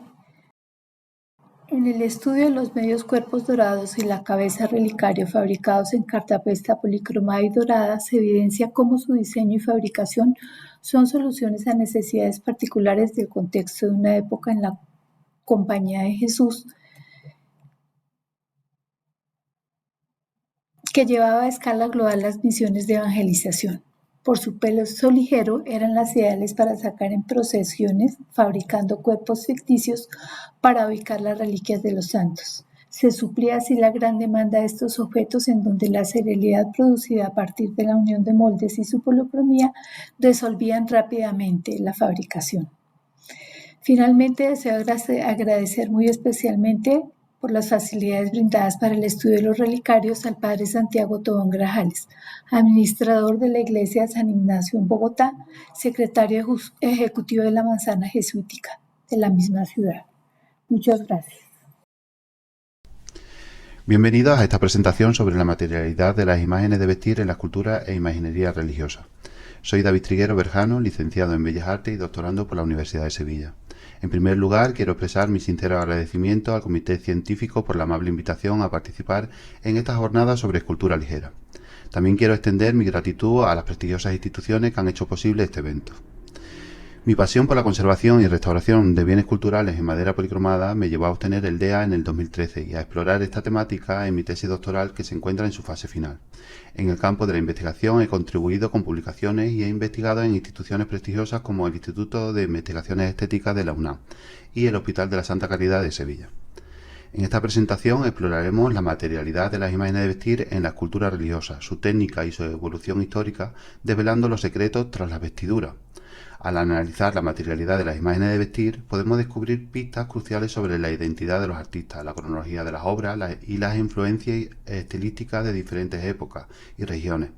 en el estudio de los medios cuerpos dorados y la cabeza relicario fabricados en cartapesta policromada y dorada, se evidencia cómo su diseño y fabricación son soluciones a necesidades particulares del contexto de una época en la Compañía de Jesús, que llevaba a escala global las misiones de evangelización. Por su peso ligero, eran las ideales para sacar en procesiones, fabricando cuerpos ficticios para ubicar las reliquias de los santos. Se suplía así la gran demanda de estos objetos, en donde la serialidad producida a partir de la unión de moldes y su policromía resolvían rápidamente la fabricación. Finalmente, deseo agradecer muy especialmente por las facilidades brindadas para el estudio de los relicarios al Padre Santiago Tobón Grajales, administrador de la Iglesia San Ignacio en Bogotá, secretario ejecutivo de la Manzana Jesuítica de la misma ciudad. Muchas gracias. Bienvenidos a esta presentación sobre la materialidad de las imágenes de vestir en la escultura e imaginería religiosa. Soy David Triguero Berjano, licenciado en Bellas Artes y doctorando por la Universidad de Sevilla. En primer lugar, quiero expresar mi sincero agradecimiento al Comité Científico por la amable invitación a participar en esta jornada sobre escultura ligera. También quiero extender mi gratitud a las prestigiosas instituciones que han hecho posible este evento. Mi pasión por la conservación y restauración de bienes culturales en madera policromada me llevó a obtener el DEA en el 2013 y a explorar esta temática en mi tesis doctoral, que se encuentra en su fase final. En el campo de la investigación he contribuido con publicaciones y he investigado en instituciones prestigiosas como el Instituto de Investigaciones Estéticas de la UNAM y el Hospital de la Santa Caridad de Sevilla. En esta presentación exploraremos la materialidad de las imágenes de vestir en la escultura religiosa, su técnica y su evolución histórica, desvelando los secretos tras la vestidura. Al analizar la materialidad de las imágenes de vestir, podemos descubrir pistas cruciales sobre la identidad de los artistas, la cronología de las obras y las influencias estilísticas de diferentes épocas y regiones.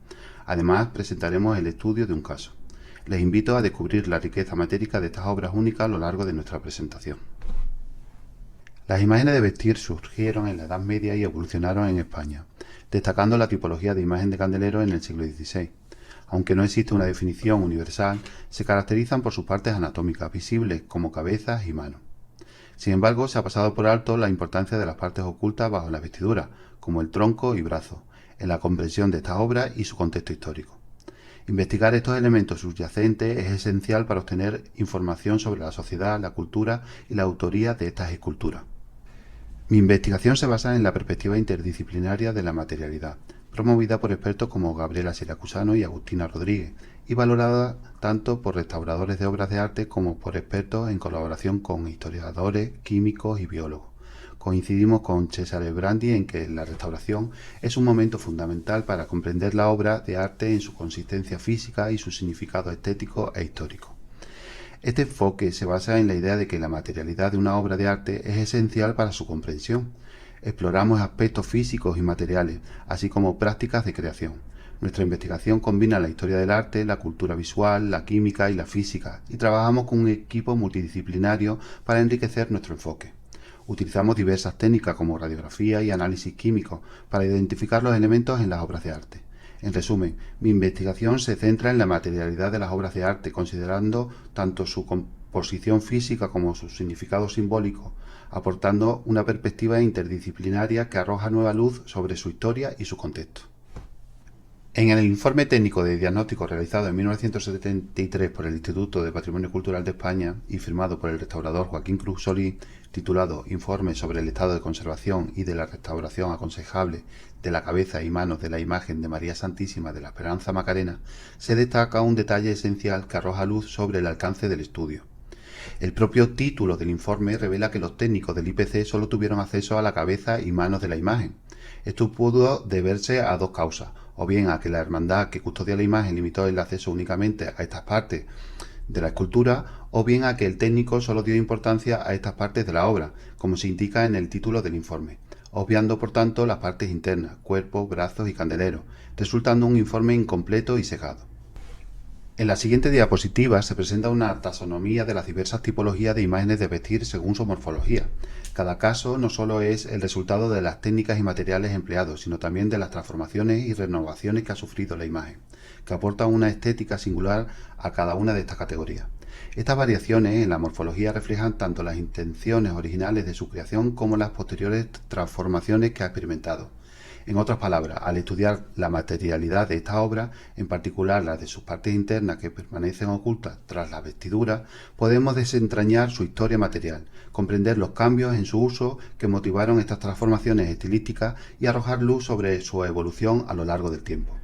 Además, presentaremos el estudio de un caso. Les invito a descubrir la riqueza matérica de estas obras únicas a lo largo de nuestra presentación. Las imágenes de vestir surgieron en la Edad Media y evolucionaron en España, destacando la tipología de imagen de candelero en el siglo XVI. Aunque no existe una definición universal, se caracterizan por sus partes anatómicas visibles, como cabezas y manos. Sin embargo, se ha pasado por alto la importancia de las partes ocultas bajo la vestidura, como el tronco y brazos, en la comprensión de estas obras y su contexto histórico. Investigar estos elementos subyacentes es esencial para obtener información sobre la sociedad, la cultura y la autoría de estas esculturas. Mi investigación se basa en la perspectiva interdisciplinaria de la materialidad, promovida por expertos como Gabriela Siracusano y Agustina Rodríguez, y valorada tanto por restauradores de obras de arte como por expertos en colaboración con historiadores, químicos y biólogos. Coincidimos con Cesare Brandi en que la restauración es un momento fundamental para comprender la obra de arte en su consistencia física y su significado estético e histórico. Este enfoque se basa en la idea de que la materialidad de una obra de arte es esencial para su comprensión. Exploramos aspectos físicos y materiales, así como prácticas de creación. Nuestra investigación combina la historia del arte, la cultura visual, la química y la física, y trabajamos con un equipo multidisciplinario para enriquecer nuestro enfoque. Utilizamos diversas técnicas como radiografía y análisis químico para identificar los elementos en las obras de arte. En resumen, mi investigación se centra en la materialidad de las obras de arte, considerando tanto su composición física como su significado simbólico, aportando una perspectiva interdisciplinaria que arroja nueva luz sobre su historia y su contexto. En el informe técnico de diagnóstico realizado en 1973 por el Instituto de Patrimonio Cultural de España y firmado por el restaurador Joaquín Cruz Solís, titulado Informe sobre el estado de conservación y de la restauración aconsejable de la cabeza y manos de la imagen de María Santísima de la Esperanza Macarena, se destaca un detalle esencial que arroja luz sobre el alcance del estudio. El propio título del informe revela que los técnicos del IPC solo tuvieron acceso a la cabeza y manos de la imagen. Esto pudo deberse a dos causas, o bien a que la hermandad que custodia la imagen limitó el acceso únicamente a estas partes de la escultura, o bien a que el técnico solo dio importancia a estas partes de la obra, como se indica en el título del informe, obviando por tanto las partes internas, cuerpo, brazos y candeleros, resultando un informe incompleto y sesgado. En la siguiente diapositiva se presenta una taxonomía de las diversas tipologías de imágenes de vestir según su morfología. Cada caso no solo es el resultado de las técnicas y materiales empleados, sino también de las transformaciones y renovaciones que ha sufrido la imagen, que aportan una estética singular a cada una de estas categorías. Estas variaciones en la morfología reflejan tanto las intenciones originales de su creación como las posteriores transformaciones que ha experimentado. En otras palabras, al estudiar la materialidad de esta obra, en particular las de sus partes internas que permanecen ocultas tras la vestidura, podemos desentrañar su historia material, comprender los cambios en su uso que motivaron estas transformaciones estilísticas y arrojar luz sobre su evolución a lo largo del tiempo.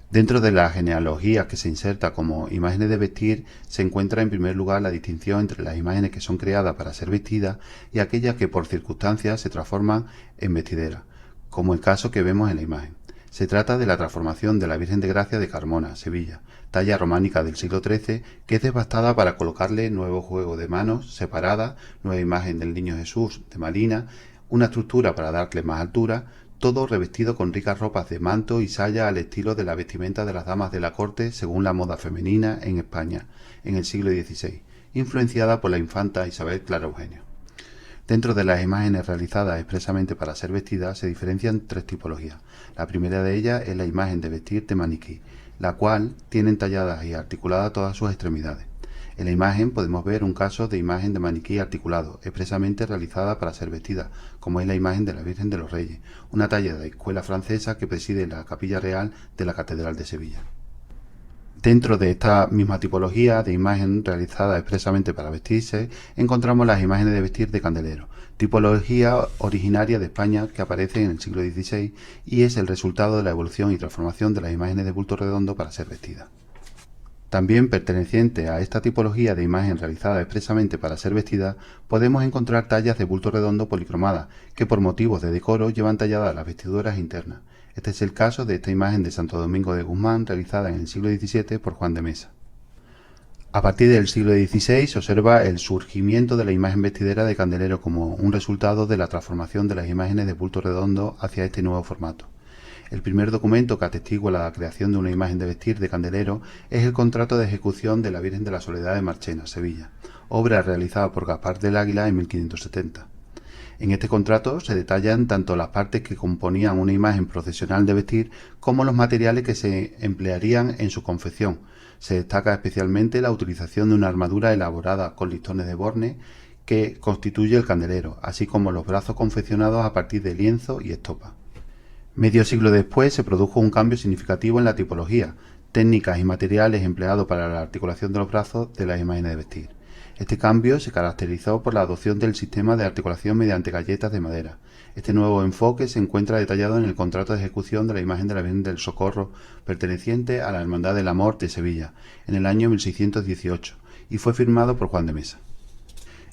Dentro de la genealogía que se inserta como imágenes de vestir, se encuentra en primer lugar la distinción entre las imágenes que son creadas para ser vestidas y aquellas que por circunstancias se transforman en vestidera, como el caso que vemos en la imagen. Se trata de la transformación de la Virgen de Gracia de Carmona, Sevilla, talla románica del siglo XIII, que es devastada para colocarle nuevo juego de manos separada, nueva imagen del Niño Jesús de Malina, una estructura para darle más altura, todo revestido con ricas ropas de manto y saya al estilo de la vestimenta de las damas de la corte según la moda femenina en España en el siglo XVI, influenciada por la infanta Isabel Clara Eugenia. Dentro de las imágenes realizadas expresamente para ser vestidas se diferencian tres tipologías. La primera de ellas es la imagen de vestir de maniquí, la cual tiene entalladas y articuladas todas sus extremidades. En la imagen podemos ver un caso de imagen de maniquí articulado, expresamente realizada para ser vestida, como es la imagen de la Virgen de los Reyes, una talla de escuela francesa que preside la Capilla Real de la Catedral de Sevilla. Dentro de esta misma tipología de imagen realizada expresamente para vestirse, encontramos las imágenes de vestir de candelero, tipología originaria de España que aparece en el siglo XVI y es el resultado de la evolución y transformación de las imágenes de bulto redondo para ser vestidas. También perteneciente a esta tipología de imagen realizada expresamente para ser vestida, podemos encontrar tallas de bulto redondo policromadas, que por motivos de decoro llevan talladas las vestiduras internas. Este es el caso de esta imagen de Santo Domingo de Guzmán, realizada en el siglo XVII por Juan de Mesa. A partir del siglo XVI se observa el surgimiento de la imagen vestidera de candelero como un resultado de la transformación de las imágenes de bulto redondo hacia este nuevo formato. El primer documento que atestigua la creación de una imagen de vestir de candelero es el contrato de ejecución de la Virgen de la Soledad de Marchena, Sevilla, obra realizada por Gaspar del Águila en 1570. En este contrato se detallan tanto las partes que componían una imagen procesional de vestir como los materiales que se emplearían en su confección. Se destaca especialmente la utilización de una armadura elaborada con listones de borne que constituye el candelero, así como los brazos confeccionados a partir de lienzo y estopa. Medio siglo después se produjo un cambio significativo en la tipología, técnicas y materiales empleados para la articulación de los brazos de las imágenes de vestir. Este cambio se caracterizó por la adopción del sistema de articulación mediante galletas de madera. Este nuevo enfoque se encuentra detallado en el contrato de ejecución de la imagen de la Virgen del Socorro, perteneciente a la Hermandad del Amor de Sevilla, en el año 1618, y fue firmado por Juan de Mesa.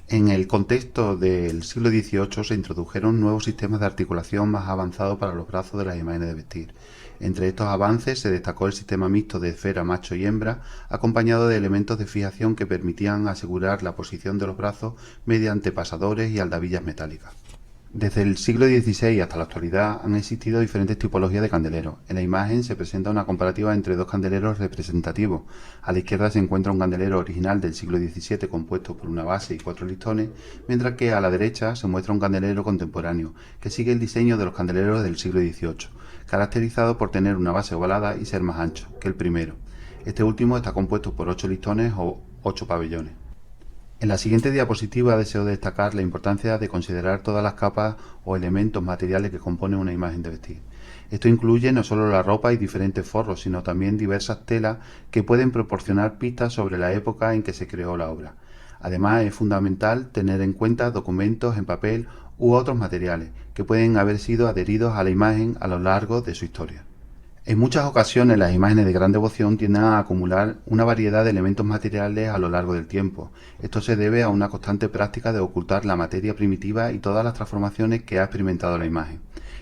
En el contexto del siglo XVIII se introdujeron nuevos sistemas de articulación más avanzados para los brazos de las imágenes de vestir. Entre estos avances se destacó el sistema mixto de esfera macho y hembra, acompañado de elementos de fijación que permitían asegurar la posición de los brazos mediante pasadores y aldabillas metálicas. Desde el siglo XVI hasta la actualidad han existido diferentes tipologías de candeleros. En la imagen se presenta una comparativa entre dos candeleros representativos. A la izquierda se encuentra un candelero original del siglo XVII compuesto por una base y 4 listones, mientras que a la derecha se muestra un candelero contemporáneo que sigue el diseño de los candeleros del siglo XVIII, caracterizado por tener una base ovalada y ser más ancho que el primero. Este último está compuesto por 8 listones o 8 pabellones. En la siguiente diapositiva deseo destacar la importancia de considerar todas las capas o elementos materiales que componen una imagen de vestir. Esto incluye no solo la ropa y diferentes forros, sino también diversas telas que pueden proporcionar pistas sobre la época en que se creó la obra. Además, es fundamental tener en cuenta documentos en papel u otros materiales que pueden haber sido adheridos a la imagen a lo largo de su historia. En muchas ocasiones las imágenes de gran devoción tienden a acumular una variedad de elementos materiales a lo largo del tiempo. Esto se debe a una constante práctica de ocultar la materia primitiva y todas las transformaciones que ha experimentado la imagen.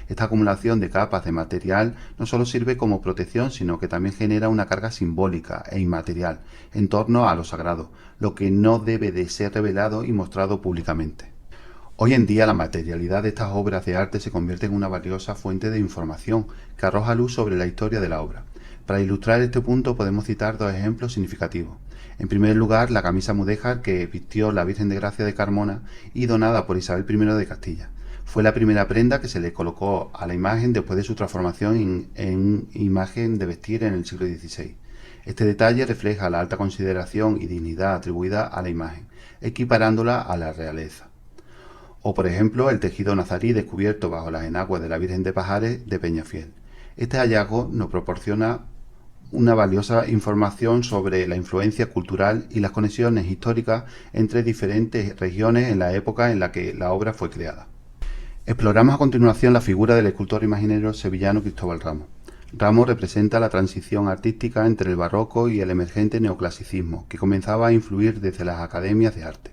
Esta acumulación de capas de material no solo sirve como protección, sino que también genera una carga simbólica e inmaterial en torno a lo sagrado, lo que no debe de ser revelado y mostrado públicamente. Hoy en día la materialidad de estas obras de arte se convierte en una valiosa fuente de información que arroja luz sobre la historia de la obra. Para ilustrar este punto podemos citar dos ejemplos significativos. En primer lugar, la camisa mudéjar que vistió la Virgen de Gracia de Carmona y donada por Isabel I de Castilla. Fue la primera prenda que se le colocó a la imagen después de su transformación en imagen de vestir en el siglo XVI. Este detalle refleja la alta consideración y dignidad atribuida a la imagen, equiparándola a la realeza. O por ejemplo el tejido nazarí descubierto bajo las enaguas de la Virgen de Pajares de Peñafiel. Este hallazgo nos proporciona una valiosa información sobre la influencia cultural y las conexiones históricas entre diferentes regiones en la época en la que la obra fue creada. Exploramos a continuación la figura del escultor imaginero sevillano Cristóbal Ramos. Ramos representa la transición artística entre el barroco y el emergente neoclasicismo, que comenzaba a influir desde las academias de arte.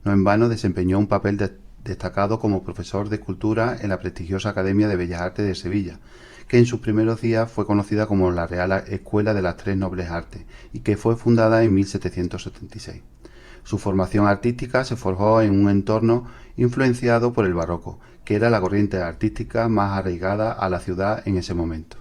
No en vano desempeñó un papel destacado como profesor de escultura en la prestigiosa Academia de Bellas Artes de Sevilla, que en sus primeros días fue conocida como la Real Escuela de las Tres Nobles Artes y que fue fundada en 1776. Su formación artística se forjó en un entorno influenciado por el barroco, que era la corriente artística más arraigada a la ciudad en ese momento.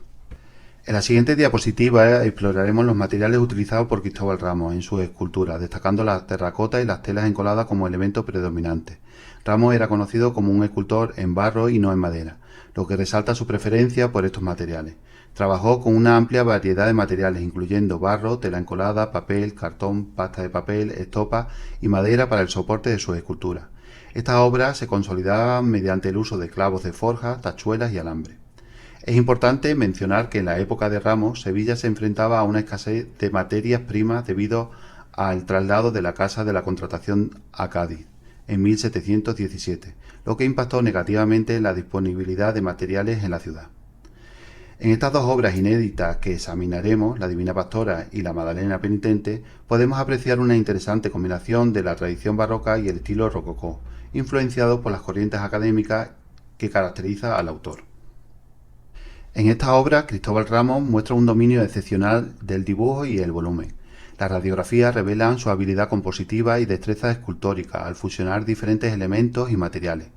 En la siguiente diapositiva exploraremos los materiales utilizados por Cristóbal Ramos en sus esculturas, destacando las terracotas y las telas encoladas como elementos predominantes. Ramos era conocido como un escultor en barro y no en madera, lo que resalta su preferencia por estos materiales. Trabajó con una amplia variedad de materiales, incluyendo barro, tela encolada, papel, cartón, pasta de papel, estopa y madera para el soporte de sus esculturas. Estas obras se consolidaban mediante el uso de clavos de forja, tachuelas y alambre. Es importante mencionar que en la época de Ramos, Sevilla se enfrentaba a una escasez de materias primas debido al traslado de la Casa de la Contratación a Cádiz en 1717, lo que impactó negativamente en la disponibilidad de materiales en la ciudad. En estas dos obras inéditas que examinaremos, La Divina Pastora y La Magdalena Penitente, podemos apreciar una interesante combinación de la tradición barroca y el estilo rococó, influenciado por las corrientes académicas que caracteriza al autor. En esta obra, Cristóbal Ramos muestra un dominio excepcional del dibujo y el volumen. Las radiografías revelan su habilidad compositiva y destreza escultórica al fusionar diferentes elementos y materiales.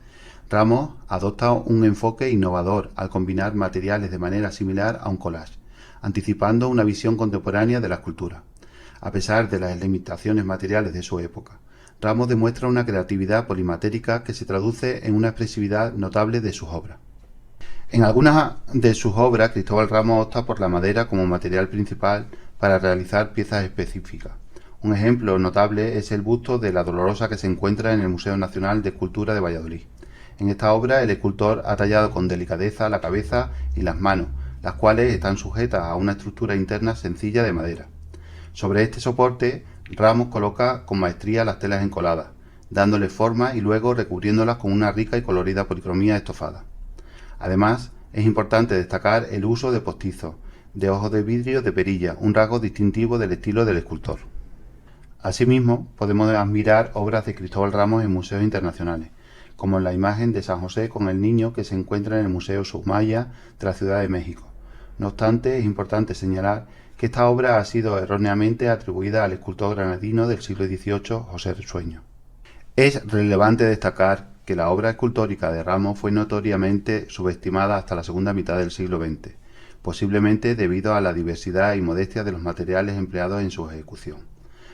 Ramos adopta un enfoque innovador al combinar materiales de manera similar a un collage, anticipando una visión contemporánea de la escultura. A pesar de las limitaciones materiales de su época, Ramos demuestra una creatividad polimatérica que se traduce en una expresividad notable de sus obras. En algunas de sus obras, Cristóbal Ramos opta por la madera como material principal para realizar piezas específicas. Un ejemplo notable es el busto de la Dolorosa que se encuentra en el Museo Nacional de Escultura de Valladolid. En esta obra, el escultor ha tallado con delicadeza la cabeza y las manos, las cuales están sujetas a una estructura interna sencilla de madera. Sobre este soporte, Ramos coloca con maestría las telas encoladas, dándole forma y luego recubriéndolas con una rica y colorida policromía estofada. Además, es importante destacar el uso de postizos, de ojos de vidrio de perilla, un rasgo distintivo del estilo del escultor. Asimismo, podemos admirar obras de Cristóbal Ramos en museos internacionales, como la imagen de San José con el niño que se encuentra en el Museo Soumaya de la Ciudad de México. No obstante, es importante señalar que esta obra ha sido erróneamente atribuida al escultor granadino del siglo XVIII, José Risueño. Es relevante destacar que la obra escultórica de Ramos fue notoriamente subestimada hasta la segunda mitad del siglo XX, posiblemente debido a la diversidad y modestia de los materiales empleados en su ejecución.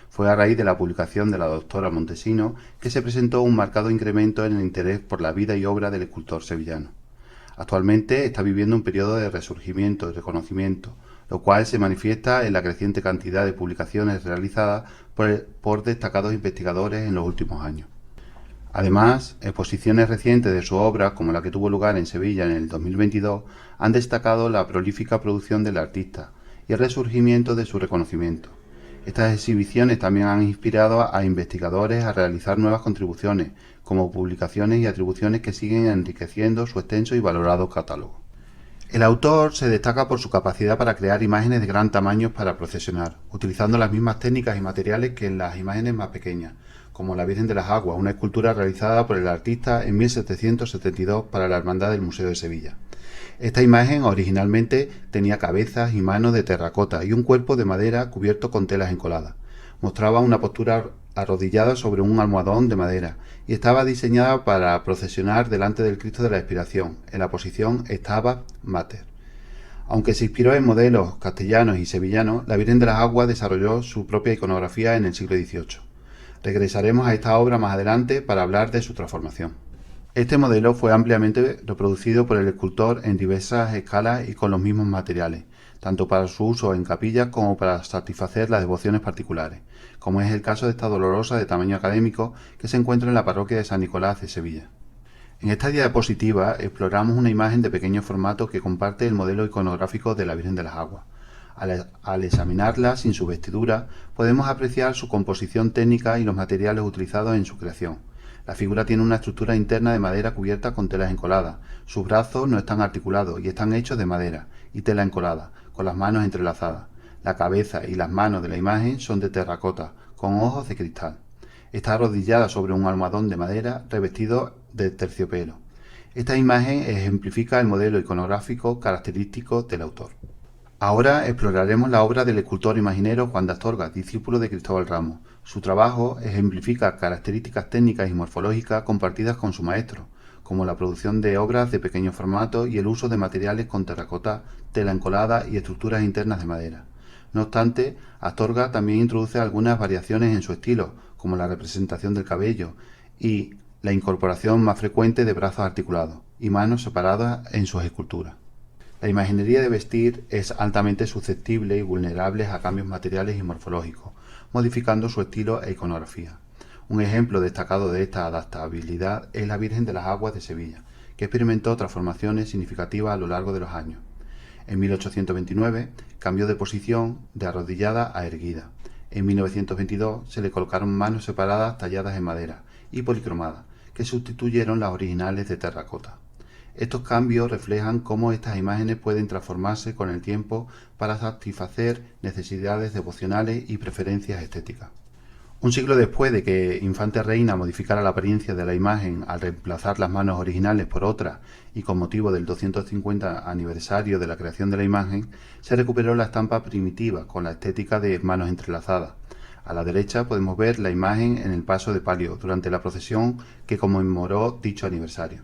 Fue a raíz de la publicación de la doctora Montesino que se presentó un marcado incremento en el interés por la vida y obra del escultor sevillano. Actualmente está viviendo un periodo de resurgimiento y reconocimiento, lo cual se manifiesta en la creciente cantidad de publicaciones realizadas por destacados investigadores en los últimos años. Además, exposiciones recientes de su obra, como la que tuvo lugar en Sevilla en el 2022, han destacado la prolífica producción del artista y el resurgimiento de su reconocimiento. Estas exhibiciones también han inspirado a investigadores a realizar nuevas contribuciones, como publicaciones y atribuciones que siguen enriqueciendo su extenso y valorado catálogo. El autor se destaca por su capacidad para crear imágenes de gran tamaño para procesionar, utilizando las mismas técnicas y materiales que en las imágenes más pequeñas, como la Virgen de las Aguas, una escultura realizada por el artista en 1772 para la Hermandad del Museo de Sevilla. Esta imagen originalmente tenía cabezas y manos de terracota y un cuerpo de madera cubierto con telas encoladas. Mostraba una postura arrodillada sobre un almohadón de madera y estaba diseñada para procesionar delante del Cristo de la Expiración, en la posición Stabat Mater. Aunque se inspiró en modelos castellanos y sevillanos, la Virgen de las Aguas desarrolló su propia iconografía en el siglo XVIII. Regresaremos a esta obra más adelante para hablar de su transformación. Este modelo fue ampliamente reproducido por el escultor en diversas escalas y con los mismos materiales, tanto para su uso en capillas como para satisfacer las devociones particulares, como es el caso de esta dolorosa de tamaño académico que se encuentra en la parroquia de San Nicolás de Sevilla. En esta diapositiva exploramos una imagen de pequeño formato que comparte el modelo iconográfico de la Virgen de las Aguas. Al examinarla sin su vestidura, podemos apreciar su composición técnica y los materiales utilizados en su creación. La figura tiene una estructura interna de madera cubierta con telas encoladas. Sus brazos no están articulados y están hechos de madera y tela encolada, con las manos entrelazadas. La cabeza y las manos de la imagen son de terracota, con ojos de cristal. Está arrodillada sobre un almohadón de madera revestido de terciopelo. Esta imagen ejemplifica el modelo iconográfico característico del autor. Ahora exploraremos la obra del escultor imaginero Juan de Astorga, discípulo de Cristóbal Ramos. Su trabajo ejemplifica características técnicas y morfológicas compartidas con su maestro, como la producción de obras de pequeño formato y el uso de materiales con terracota, tela encolada y estructuras internas de madera. No obstante, Astorga también introduce algunas variaciones en su estilo, como la representación del cabello y la incorporación más frecuente de brazos articulados y manos separadas en sus esculturas. La imaginería de vestir es altamente susceptible y vulnerable a cambios materiales y morfológicos, modificando su estilo e iconografía. Un ejemplo destacado de esta adaptabilidad es la Virgen de las Aguas de Sevilla, que experimentó transformaciones significativas a lo largo de los años. En 1829 cambió de posición de arrodillada a erguida. En 1922 se le colocaron manos separadas talladas en madera y policromadas, que sustituyeron las originales de terracota. Estos cambios reflejan cómo estas imágenes pueden transformarse con el tiempo para satisfacer necesidades devocionales y preferencias estéticas. Un siglo después de que Infante Reina modificara la apariencia de la imagen al reemplazar las manos originales por otras y con motivo del 250 aniversario de la creación de la imagen, se recuperó la estampa primitiva con la estética de manos entrelazadas. A la derecha podemos ver la imagen en el paso de palio durante la procesión que conmemoró dicho aniversario.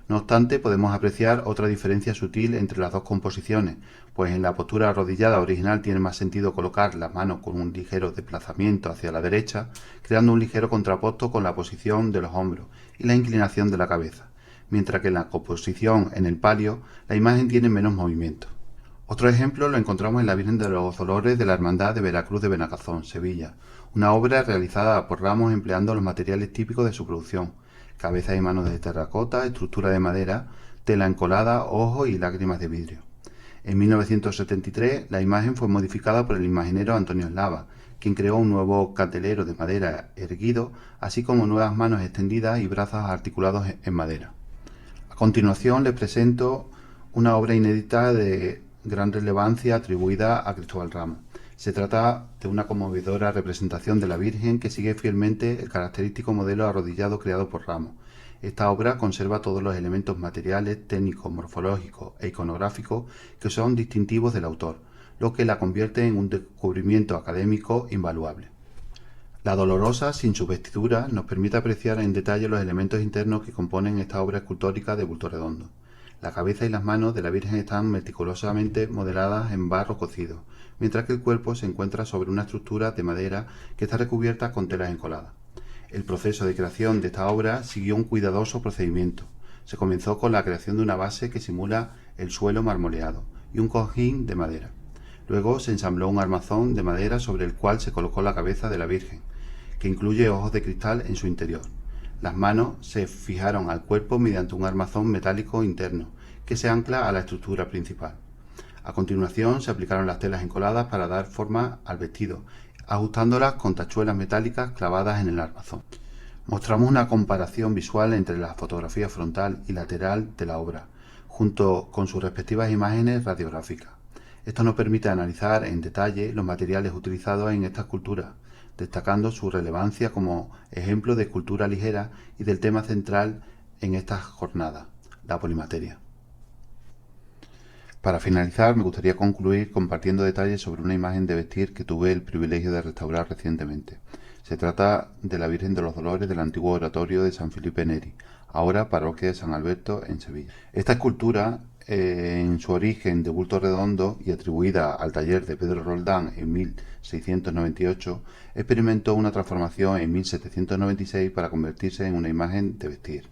No obstante, podemos apreciar otra diferencia sutil entre las dos composiciones, pues en la postura arrodillada original tiene más sentido colocar las manos con un ligero desplazamiento hacia la derecha, creando un ligero contraposto con la posición de los hombros y la inclinación de la cabeza, mientras que en la composición en el palio la imagen tiene menos movimiento. Otro ejemplo lo encontramos en la Virgen de los Dolores de la Hermandad de Veracruz de Benacazón, Sevilla, una obra realizada por Ramos empleando los materiales típicos de su producción: cabeza y manos de terracota, estructura de madera, tela encolada, ojos y lágrimas de vidrio. En 1973 la imagen fue modificada por el imaginero Antonio Eslava, quien creó un nuevo candelero de madera erguido, así como nuevas manos extendidas y brazos articulados en madera. A continuación les presento una obra inédita de gran relevancia atribuida a Cristóbal Ramos. Se trata de una conmovedora representación de la Virgen que sigue fielmente el característico modelo arrodillado creado por Ramos. Esta obra conserva todos los elementos materiales, técnicos, morfológicos e iconográficos que son distintivos del autor, lo que la convierte en un descubrimiento académico invaluable. La dolorosa, sin sus vestiduras, nos permite apreciar en detalle los elementos internos que componen esta obra escultórica de bulto redondo. La cabeza y las manos de la Virgen están meticulosamente modeladas en barro cocido, mientras que el cuerpo se encuentra sobre una estructura de madera que está recubierta con telas encoladas. El proceso de creación de esta obra siguió un cuidadoso procedimiento. Se comenzó con la creación de una base que simula el suelo marmoleado y un cojín de madera. Luego se ensambló un armazón de madera sobre el cual se colocó la cabeza de la Virgen, que incluye ojos de cristal en su interior. Las manos se fijaron al cuerpo mediante un armazón metálico interno, que se ancla a la estructura principal. A continuación se aplicaron las telas encoladas para dar forma al vestido, ajustándolas con tachuelas metálicas clavadas en el armazón. Mostramos una comparación visual entre la fotografía frontal y lateral de la obra, junto con sus respectivas imágenes radiográficas. Esto nos permite analizar en detalle los materiales utilizados en esta escultura, destacando su relevancia como ejemplo de escultura ligera y del tema central en esta jornada, la polimateria. Para finalizar, me gustaría concluir compartiendo detalles sobre una imagen de vestir que tuve el privilegio de restaurar recientemente. Se trata de la Virgen de los Dolores del antiguo oratorio de San Felipe Neri, ahora parroquia de San Alberto en Sevilla. Esta escultura, en su origen de bulto redondo y atribuida al taller de Pedro Roldán en 1698, experimentó una transformación en 1796 para convertirse en una imagen de vestir.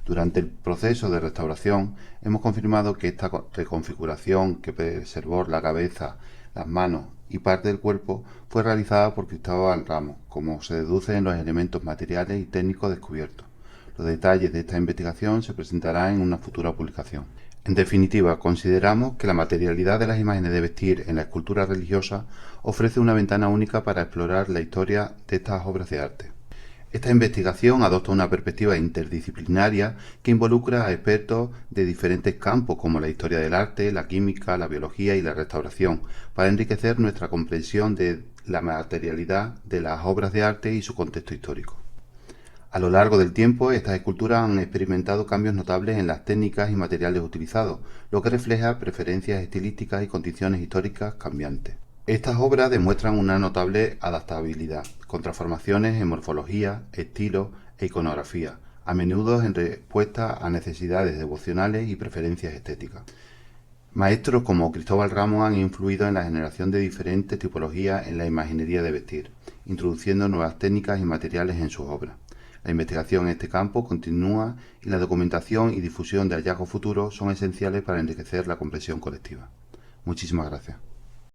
Durante el proceso de restauración hemos confirmado que esta reconfiguración, que preservó la cabeza, las manos y parte del cuerpo, fue realizada por Cristóbal Ramos, como se deduce en los elementos materiales y técnicos descubiertos. Los detalles de esta investigación se presentarán en una futura publicación. En definitiva, consideramos que la materialidad de las imágenes de vestir en la escultura religiosa ofrece una ventana única para explorar la historia de estas obras de arte. Esta investigación adopta una perspectiva interdisciplinaria que involucra a expertos de diferentes campos como la historia del arte, la química, la biología y la restauración, para enriquecer nuestra comprensión de la materialidad de las obras de arte y su contexto histórico. A lo largo del tiempo, estas esculturas han experimentado cambios notables en las técnicas y materiales utilizados, lo que refleja preferencias estilísticas y condiciones históricas cambiantes. Estas obras demuestran una notable adaptabilidad, con transformaciones en morfología, estilo e iconografía, a menudo en respuesta a necesidades devocionales y preferencias estéticas. Maestros como Cristóbal Ramos han influido en la generación de diferentes tipologías en la imaginería de vestir, introduciendo nuevas técnicas y materiales en sus obras. La investigación en este campo continúa y la documentación y difusión de hallazgos futuros son esenciales para enriquecer la comprensión colectiva. Muchísimas gracias.